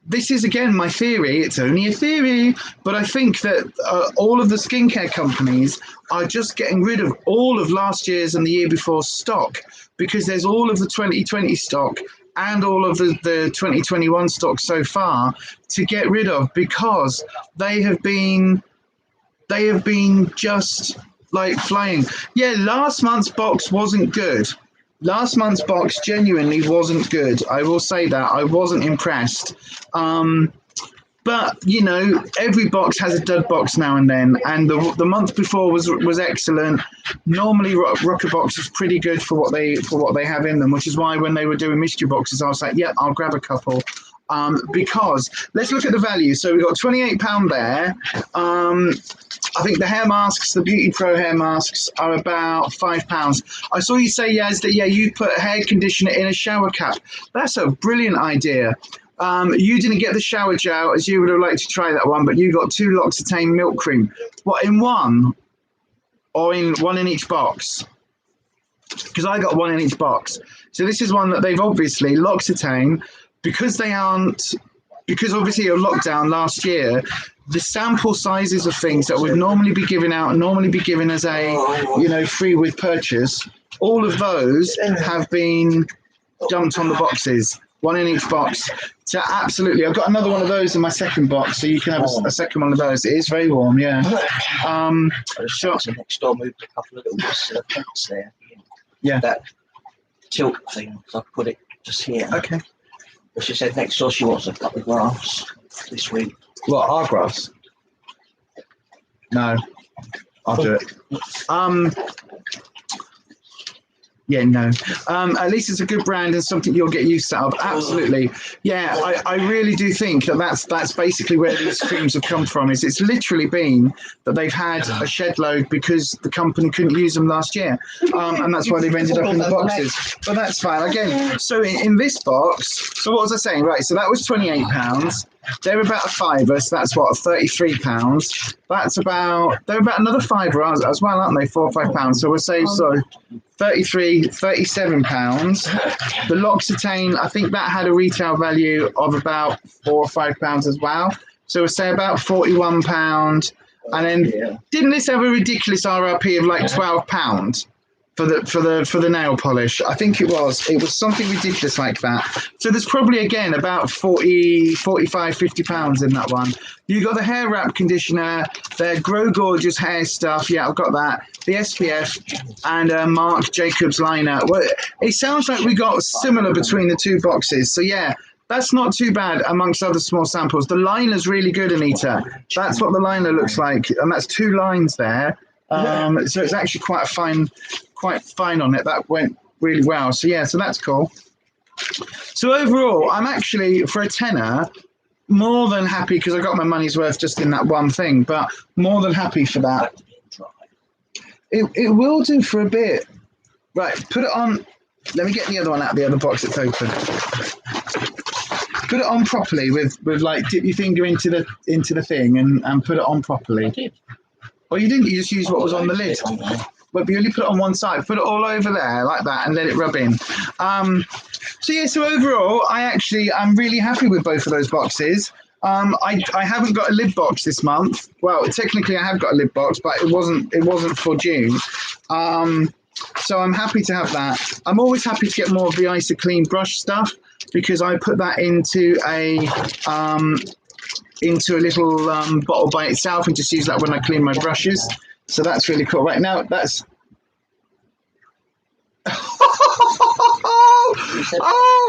this is again my theory, it's only a theory, but I think that all of the skincare companies are just getting rid of all of last year's and the year before stock, because there's all of the 2020 stock and all of the 2021 stock so far to get rid of, because they have been just like flying. Yeah, last month's box wasn't good. Last month's box genuinely wasn't good. I will say that. I wasn't impressed. But, every box has a dud box now and then. And the month before was excellent. Normally, BIRCHBOX is pretty good for what they have in them, which is why when they were doing mystery boxes, I was like, yeah, I'll grab a couple. Because let's look at the value. So we've got £28 there. I think the hair masks, the Beauty Pro hair masks, are about £5. I saw you say, Yaz, that you put hair conditioner in a shower cap. That's a brilliant idea. You didn't get the shower gel as you would have liked to try that one, but you got 2 L'Occitane milk cream. What, in one? Or in one in each box? Because I got 1 in each box. So this is one that they've obviously, L'Occitane, because obviously of lockdown last year, the sample sizes of things that would normally be given out, normally be given as a, free with purchase, all of those have been dumped on the boxes, 1 in each box. So absolutely, I've got another one of those in my second box, so you can have a second one of those. It is very warm, yeah. So next door moved a couple of little pots there. Yeah. That tilt thing, so I put it just here. Okay. But she said next door she wants a couple of grass this week. What, our grass? No, I'll do it. Yeah, no. At least it's a good brand and something you'll get used to. Absolutely. Yeah, I really do think that's basically where these creams have come from. It's literally been that they've had a shed load because the company couldn't use them last year. And that's why they've ended up in the boxes. But that's fine. Again, so in this box, so what was I saying? Right, so that was £28. They're about a £5, so that's what, £33. They're about another £5 as well, aren't they? £4 or £5. So we'll say £37. The L'Occitane, I think that had a retail value of about £4 or £5 as well. So we'll say about £41. And then didn't this have a ridiculous RRP of like £12? For the nail polish? I think it was something ridiculous like that. So there's probably again about 40, 45, 50 pounds in that one. You got the hair wrap conditioner, their Grow Gorgeous hair stuff. Yeah, I've got that. The SPF and Marc Jacobs liner. Well, it sounds like we got similar between the 2 boxes. So yeah, that's not too bad amongst other small samples. The liner's really good, Anita. That's what the liner looks like, and that's 2 lines there. So it's actually quite fine on it. That went really well. So yeah, so that's cool. So overall, I'm actually, for a tenner, more than happy, because I got my money's worth just in that one thing, but more than happy for that. It will do for a bit. Right, put it on. Let me get the other one out of the other box that's open. Put it on properly with like, dip your finger into the thing and put it on properly. I did. Well, you didn't. You just used what was on the lid. But you only put it on one side. Put it all over there like that and let it rub in. So yeah, so overall, I'm really happy with both of those boxes. I haven't got a lid box this month. Well, technically I have got a lid box, but it wasn't for June. So I'm happy to have that. I'm always happy to get more of the Isoclean brush stuff, because I put that into a little bottle by itself and just use that when I clean my brushes. So that's really cool. Right now, that's... Oh!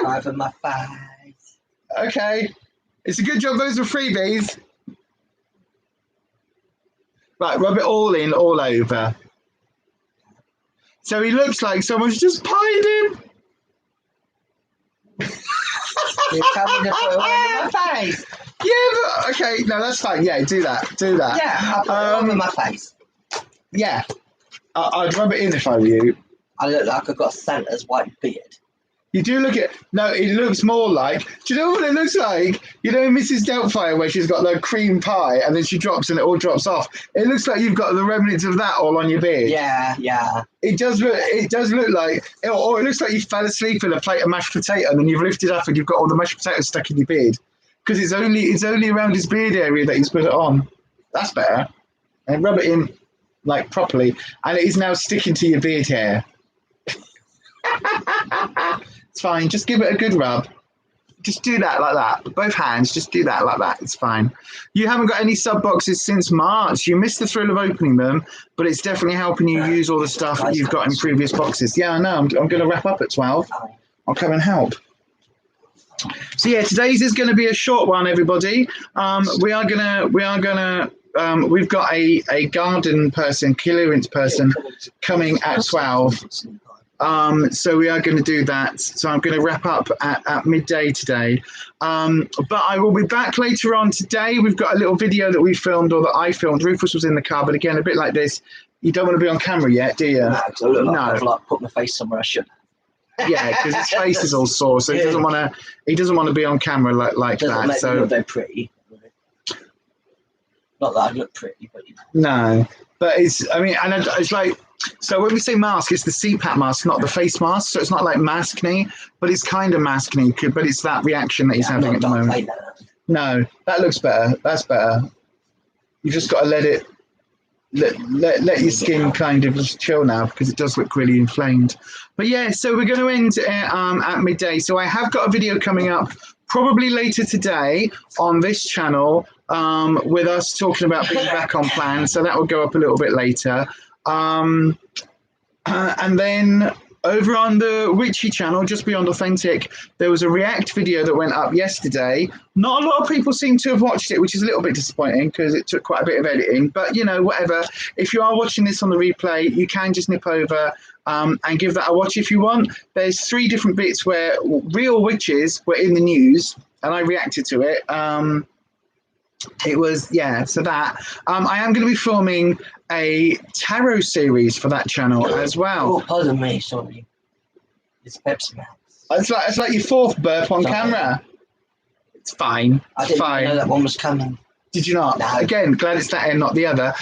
Over my face. Okay. It's a good job those are freebies. Right, rub it all in, all over. So he looks like someone's just pied him. You're coming to put it over my face. Yeah, but, okay, no, that's fine. Yeah, do that. Yeah, I'll put it over my face. Yeah, I'd rub it in if I were you. I look like I've got Santa's white beard. You do look at... No, it looks more like... Do you know what it looks like? You know Mrs. Doubtfire, where she's got the cream pie and then she drops and it all drops off? It looks like you've got the remnants of that all on your beard. Yeah. It does look like... Or it looks like you fell asleep in a plate of mashed potato and then you've lifted up and you've got all the mashed potatoes stuck in your beard. Because it's only around his beard area that he's put it on. That's better. And rub it in, like, properly. And it is now sticking to your beard hair. It's fine. Just give it a good rub. Just do that like that. Both hands. Just do that like that. It's fine. You haven't got any sub boxes since March. You missed the thrill of opening them, but it's definitely helping you use all the stuff that you've got in previous boxes. Yeah, I know. I'm going to wrap up at 12. I'll come and help. So yeah, today's is going to be a short one, everybody. We've got a garden person, clearance person, coming at 12. So we are going to do that. So I'm going to wrap up at midday today. But I will be back later on today. We've got a little video that we filmed, or that I filmed. Rufus was in the car, but again, a bit like this. You don't want to be on camera yet, do you? No, I've like put my face somewhere I shouldn't. Yeah, because his face is all sore, so he doesn't want to. He doesn't want to be on camera like that. Make so me look very pretty. Not that I look pretty, but you know. No, but it's. I mean, and it's like. So when we say mask, it's the CPAP mask, not the face mask. So it's not like mask-knee, but it's kind of mask-knee. But it's that reaction that he's having at the moment. No, that looks better. That's better. You just got to let it. Let your skin kind of just chill now, because it does look really inflamed. But yeah, so we're going to end at midday. So I have got a video coming up probably later today on this channel with us talking about being back on plan. So that will go up a little bit later. And then over on the Witchy channel, just beyond Authentic, there was a React video that went up yesterday. Not a lot of people seem to have watched it, which is a little bit disappointing because it took quite a bit of editing. But, you know, whatever. If you are watching this on the replay, you can just nip over and give that a watch if you want. There's 3 different bits where real witches were in the news, and I reacted to it. It was, yeah, so that. I am going to be filming a tarot series for that channel as well. Oh, pardon me, sorry. It's Pepsi Man. It's like your 4th burp on camera. It's fine. I didn't know that one was coming. Did you not? No. Again, glad it's that end, not the other.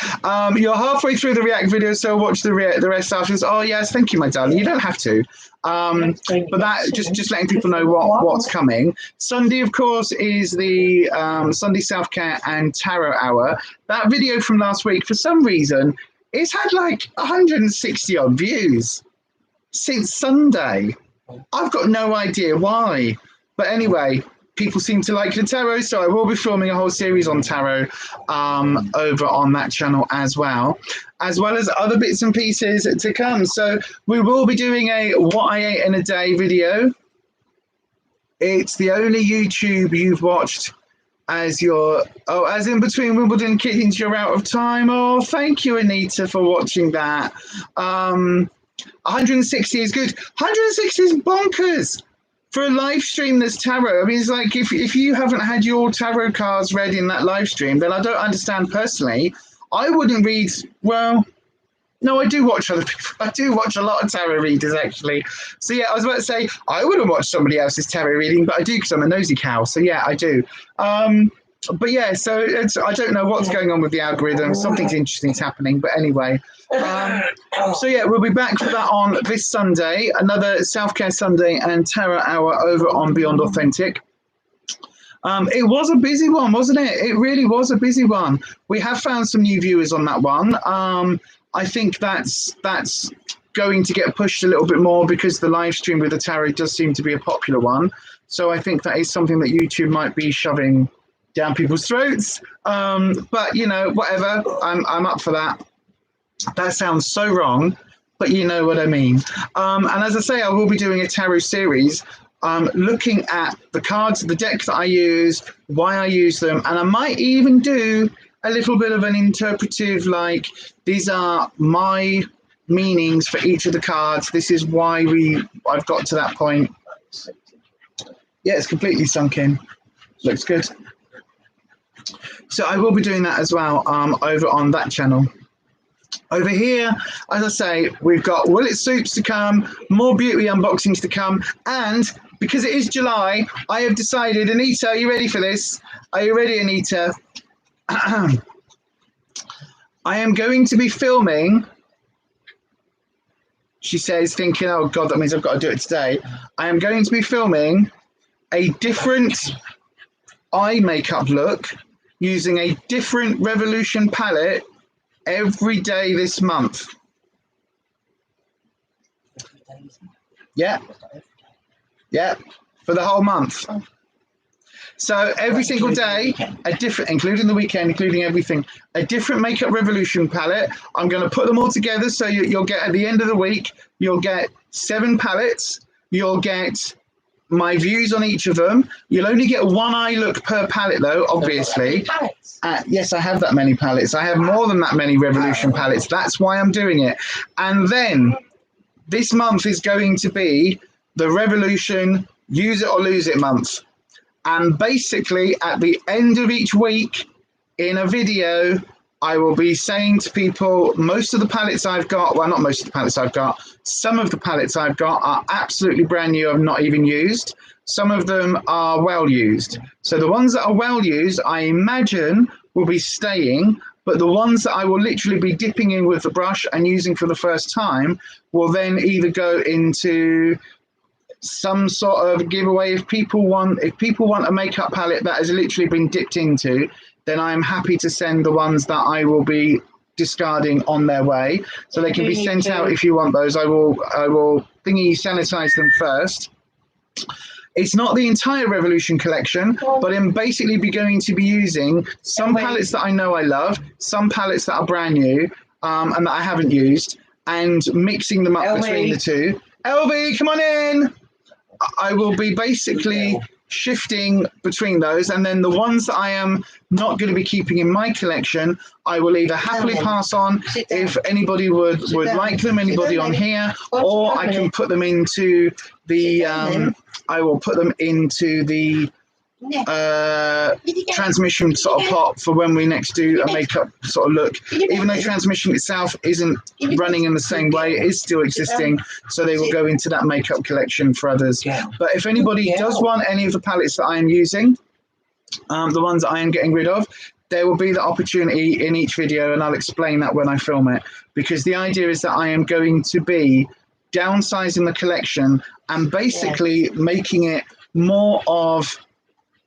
You're halfway through the React video, so watch the rest afterwards. Oh, yes, thank you, my darling. You don't have to. But that just letting people know what's coming. Sunday, of course, is the Sunday Self-Care and Tarot Hour. That video from last week, for some reason, it's had like 160 odd views since Sunday. I've got no idea why. But anyway, people seem to like the tarot, so I will be filming a whole series on tarot over on that channel as well as other bits and pieces to come. So we will be doing a What I Ate in a Day video. It's the only YouTube you've watched as your, as in between Wimbledon kittens, you're out of time. Oh, thank you, Anita, for watching that. 160 is good. 160 is bonkers. For a live stream that's tarot, I mean, it's like if you haven't had your tarot cards read in that live stream, then I don't understand personally. I wouldn't read, well, no, I do watch other people. I do watch a lot of tarot readers, actually. So, yeah, I was about to say, I wouldn't watch somebody else's tarot reading, but I do because I'm a nosy cow. So, yeah, I do. But, yeah, so I don't know what's going on with the algorithm. Something's interesting's happening. But anyway, so, yeah, we'll be back for that on this Sunday, another Self-Care Sunday and Tarot Hour over on Beyond Authentic. It was a busy one, wasn't it? It really was a busy one. We have found some new viewers on that one. I think that's going to get pushed a little bit more because the live stream with the tarot does seem to be a popular one. So I think that is something that YouTube might be shoving down people's throats. But, you know, whatever. I'm up for that. That sounds so wrong, but you know what I mean. And as I say, I will be doing a tarot series looking at the cards, the deck that I use, why I use them, and I might even do a little bit of an interpretive, like, these are my meanings for each of the cards. This is why I've got to that point. Yeah, it's completely sunk in. Looks good. So I will be doing that as well over on that channel. Over here, as I say, we've got Will It Soups to come, more beauty unboxings to come, and because it is July, I have decided, Anita, are you ready for this? Are you ready, Anita? I am going to be filming, she says, thinking, oh God, that means I've got to do it today. I am going to be filming a different eye makeup look using a different Revolution palette every day this month. Yeah. Yeah, for the whole month. So every single day, a different, including the weekend, including everything, a different Makeup Revolution palette. I'm going to put them all together. So you'll get, at the end of the week, you'll get 7 palettes. You'll get my views on each of them. You'll only get one eye look per palette, though, obviously. Yes, I have that many palettes. I have more than that many Revolution palettes. That's why I'm doing it. And then this month is going to be the Revolution Use It or Lose It month. And basically, at the end of each week in a video, I will be saying to people, most of the palettes I've got, well, not most of the palettes I've got, some of the palettes I've got are absolutely brand new, I've not even used. Some of them are well used. So the ones that are well used, I imagine, will be staying, but the ones that I will literally be dipping in with the brush and using for the first time will then either go into some sort of giveaway. If people want a makeup palette that has literally been dipped into, then I'm happy to send the ones that I will be discarding on their way, so they can be sent out. If you want those, I will thingy sanitize them first. It's not the entire Revolution collection, but I'm basically going to be using some palettes that I know I love, some palettes that are brand new and that I haven't used, and mixing them up between the two. LV, come on in. I will be basically shifting between those, and then the ones that I am not going to be keeping in my collection, I will either happily pass on if anybody would like them, anybody on here, or I can put them into the I will put them into the transmission sort of pot for when we next do a makeup sort of look. Even though transmission itself isn't running in the same way, it is still existing, so they will go into that makeup collection for others. But if anybody does want any of the palettes that I am using, the ones that I am getting rid of, there will be the opportunity in each video, and I'll explain that when I film it, because the idea is that I am going to be downsizing the collection and basically making it more of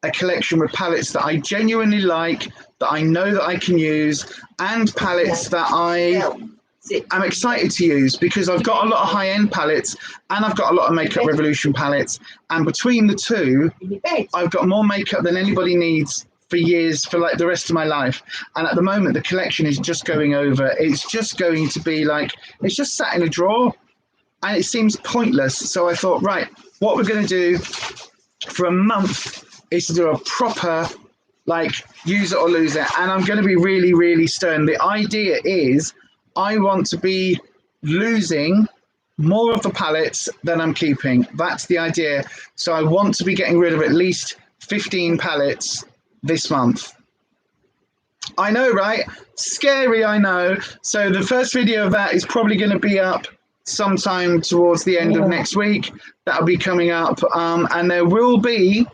a collection with palettes that I genuinely like, that I know that I can use, and palettes that I'm excited to use, because I've got a lot of high-end palettes and I've got a lot of Makeup Revolution palettes, and between the two, I've got more makeup than anybody needs for years, for like the rest of my life. And at the moment, the collection is just going over. It's just going to be like, it's just sat in a drawer, and it seems pointless. So I thought, right, what we're going to do for a month is to do a proper, like, use it or lose it. And I'm going to be really, really stern. The idea is I want to be losing more of the palettes than I'm keeping. That's the idea. So I want to be getting rid of at least 15 palettes this month. I know, right? Scary, I know. So the first video of that is probably going to be up sometime towards the end of next week. That'll be coming up. And there will be,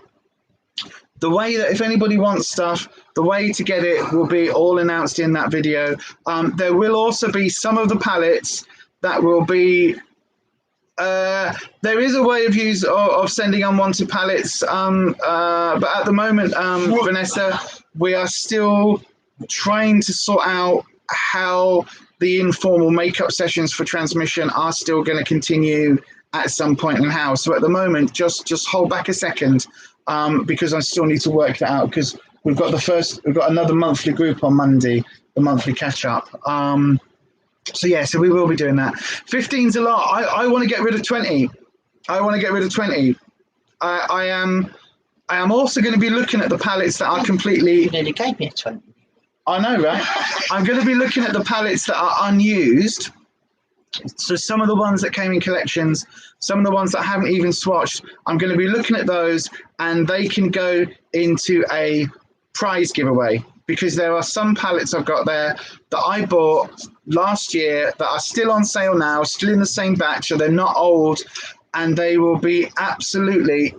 the way that if anybody wants stuff, the way to get it will be all announced in that video. There will also be some of the palettes that will be, there is a way of sending unwanted palettes, but at the moment, Vanessa, we are still trying to sort out how the informal makeup sessions for transmission are still going to continue at some point and how. So at the moment, just hold back a second, because I still need to work that out, because we've got another monthly group on Monday, the monthly catch up. So yeah, so we will be doing that. 15's a lot. I want to get rid of 20. I want to get rid of 20. I am also going to be looking at the palettes that are completely. You nearly gave me a 20. I know, right? I'm going to be looking at the palettes that are unused. So some of the ones that came in collections, some of the ones that I haven't even swatched, I'm going to be looking at those, and they can go into a prize giveaway, because there are some palettes I've got there that I bought last year that are still on sale now, still in the same batch, so they're not old, and they will be absolutely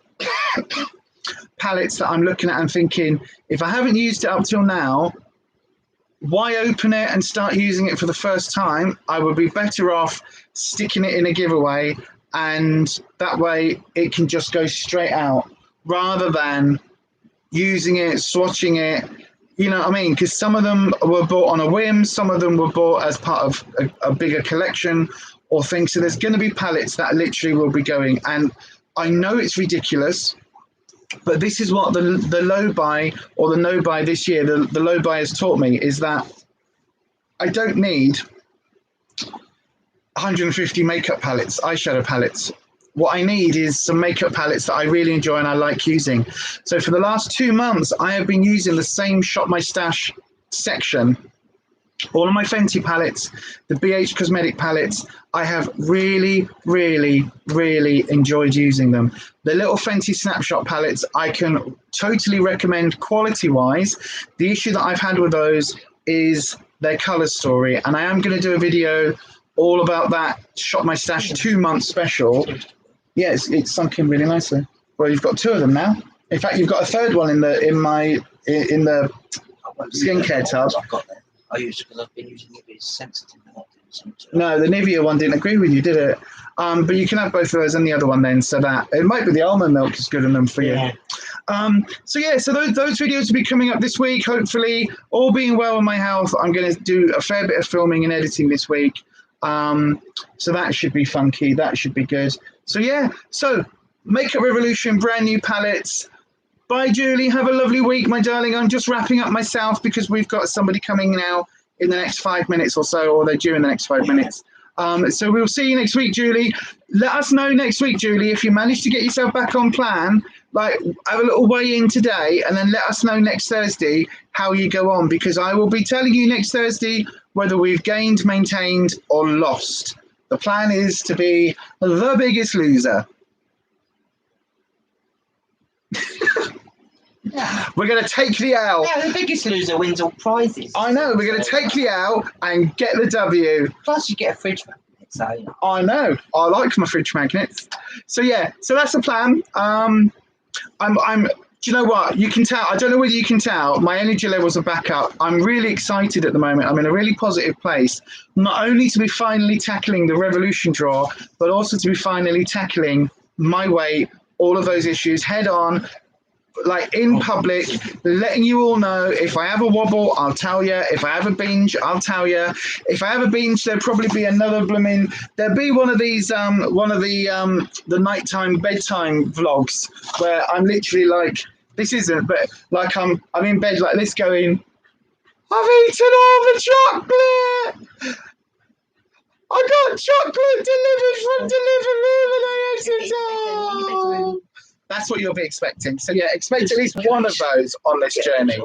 palettes that I'm looking at and thinking, if I haven't used it up till now, why open it and start using it for the first time? I would be better off sticking it in a giveaway, and that way it can just go straight out rather than using it, swatching it. You know what I mean? Because some of them were bought on a whim, some of them were bought as part of a bigger collection or thing. So there's going to be palettes that literally will be going. And I know it's ridiculous, but this is what the low buy or the no buy this year, the low buy has taught me, is that I don't need 150 makeup palettes, eyeshadow palettes. What I need is some makeup palettes that I really enjoy and I like using. So for the last 2 months, I have been using the same Shop My Stash section. All of my Fenty palettes, the BH Cosmetic palettes, I have really, really, really enjoyed using them. The little Fenty Snapshot palettes, I can totally recommend quality-wise. The issue that I've had with those is their color story, and I am going to do a video all about that Shop My Stash 2-month special. Yeah, it's sunk in really nicely. Well, you've got 2 of them now. In fact, you've got a third one in the skincare tub. I've got that. I use it because I've been using Nivea's sensitive. No, the Nivea one didn't agree with you, did it? But you can have both of those and the other one then, so that it might be the almond milk is good enough for you. So those videos will be coming up this week, hopefully. All being well with my health, I'm going to do a fair bit of filming and editing this week. So that should be funky, that should be good. So yeah, so Makeup Revolution, brand new palettes. Bye, Julie. Have a lovely week, my darling. I'm just wrapping up myself because we've got somebody coming now in the next 5 minutes or so, or they're due in the next 5 minutes. So we'll see you next week, Julie. Let us know next week, Julie, if you manage to get yourself back on plan. Like, have a little weigh in today, and then let us know next Thursday how you go on, because I will be telling you next Thursday whether we've gained, maintained, or lost. The plan is to be the biggest loser. Yeah. We're going to take the L. Yeah, the biggest loser wins all prizes. I know. We're going to take the L and get the W. Plus, you get a fridge magnet. So, you know. I know. I like my fridge magnets. So yeah. So that's the plan. Do you know what? You can tell. I don't know whether you can tell. My energy levels are back up. I'm really excited at the moment. I'm in a really positive place. Not only to be finally tackling the Revolution draw, but also to be finally tackling my weight, all of those issues head on. Like in public, letting you all know, if I have a wobble, I'll tell you. If I have a binge, I'll tell you. If I have a binge, there'll probably be another blooming. There'll be one of these, the nighttime bedtime vlogs where I'm literally like, this isn't, but like I'm in bed like this, going, I've eaten all the chocolate. I got chocolate delivered from Deliveroo and I ate it all. That's what you'll be expecting. So yeah, expect at least one of those on this journey.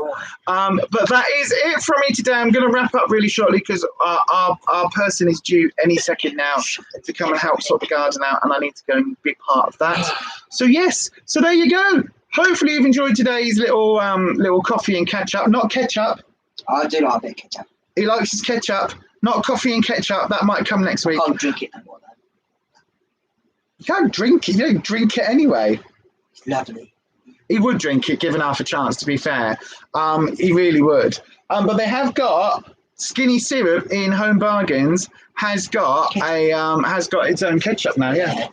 But that is it from me today. I'm going to wrap up really shortly because our person is due any second now to come and help sort the garden out, and I need to go and be part of that. So yes, so there you go. Hopefully you've enjoyed today's little coffee and catch up. Not ketchup. I do like a bit of ketchup. He likes his ketchup. Not coffee and ketchup. That might come next week. I can't drink it anymore though. You can't drink it. You don't drink it anyway. It's lovely. He would drink it, given half a chance, to be fair. He really would. But they have got Skinny Syrup in Home Bargains has got its own ketchup now. Yeah,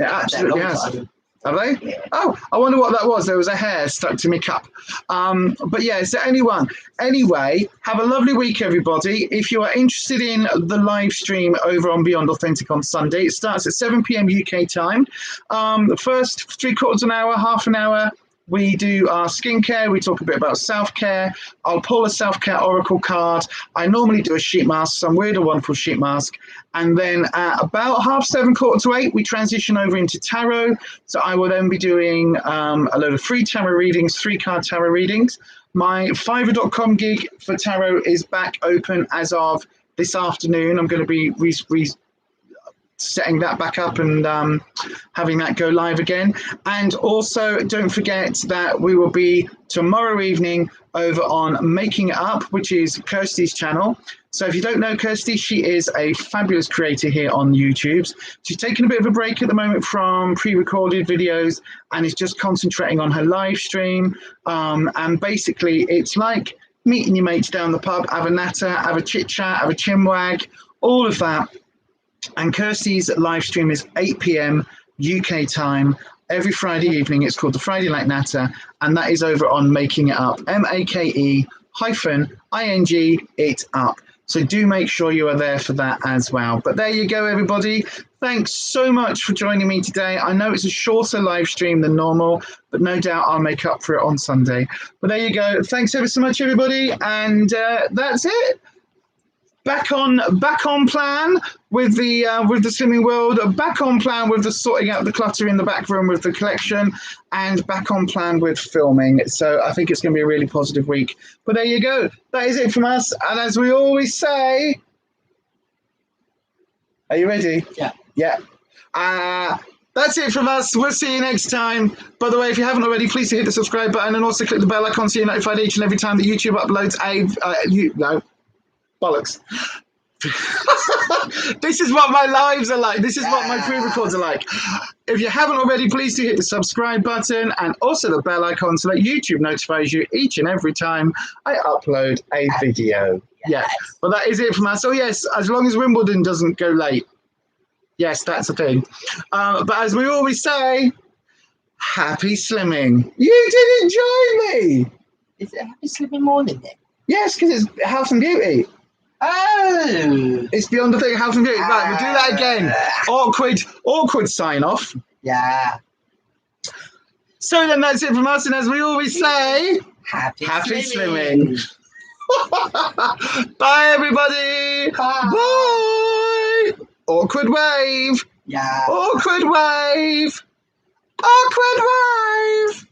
it absolutely has. Have they? Yeah. Oh, I wonder what that was. There was a hair stuck to my cup. But yeah, so anyway, have a lovely week, everybody. If you are interested in the live stream over on Beyond Authentic on Sunday, it starts at 7 p.m. UK time. The first 3/4 an hour, half an hour, we do our skincare. We talk a bit about self-care. I'll pull a self-care oracle card. I normally do a sheet mask, some weird or wonderful sheet mask. And then at about 7:30, 7:45, we transition over into tarot. So I will then be doing a load of free tarot readings, 3-card tarot readings. My Fiverr.com gig for tarot is back open as of this afternoon. I'm going to be setting that back up and having that go live again. And also don't forget that we will be tomorrow evening over on Making It Up, which is Kirsty's channel. So if you don't know Kirsty, she is a fabulous creator here on YouTube. She's taken a bit of a break at the moment from pre-recorded videos and is just concentrating on her live stream. And basically it's like meeting your mates down the pub, have a natter, have a chit chat, have a chinwag, all of that. And Kirsty's live stream is 8 p.m. UK time every Friday evening. It's called the Friday Night Natter, and that is over on Making It Up, MAKE-ING it up. So do make sure you are there for that as well. But there you go, everybody. Thanks so much for joining me today. I know it's a shorter live stream than normal, but no doubt I'll make up for it on Sunday. But there you go. Thanks ever so much, everybody. And that's it. Back on plan with the Slimming World, back on plan with the sorting out the clutter in the back room with the collection, and back on plan with filming. So I think it's going to be a really positive week. But there you go. That is it from us. And as we always say, are you ready? Yeah. Yeah. That's it from us. We'll see you next time. By the way, if you haven't already, please do hit the subscribe button and also click the bell icon so you're notified each and every time that YouTube uploads bollocks. This is what my lives are like. This is what my pre-records are like. If you haven't already, please do hit the subscribe button and also the bell icon so that YouTube notifies you each and every time I upload a video. Yes. Yeah. Well, that is it from us. Oh, yes, as long as Wimbledon doesn't go late. Yes, that's a thing. But as we always say, happy slimming. You didn't join me. Is it happy slimming morning then? Yes, because it's health and beauty. Oh, it's Beyond the Thing, health and beauty. Right, we'll do that again. Awkward sign off. Yeah. So then that's it from us, and as we always say, happy slimming. Bye, everybody. Bye. Bye. Awkward wave. Yeah. Awkward wave. Awkward wave.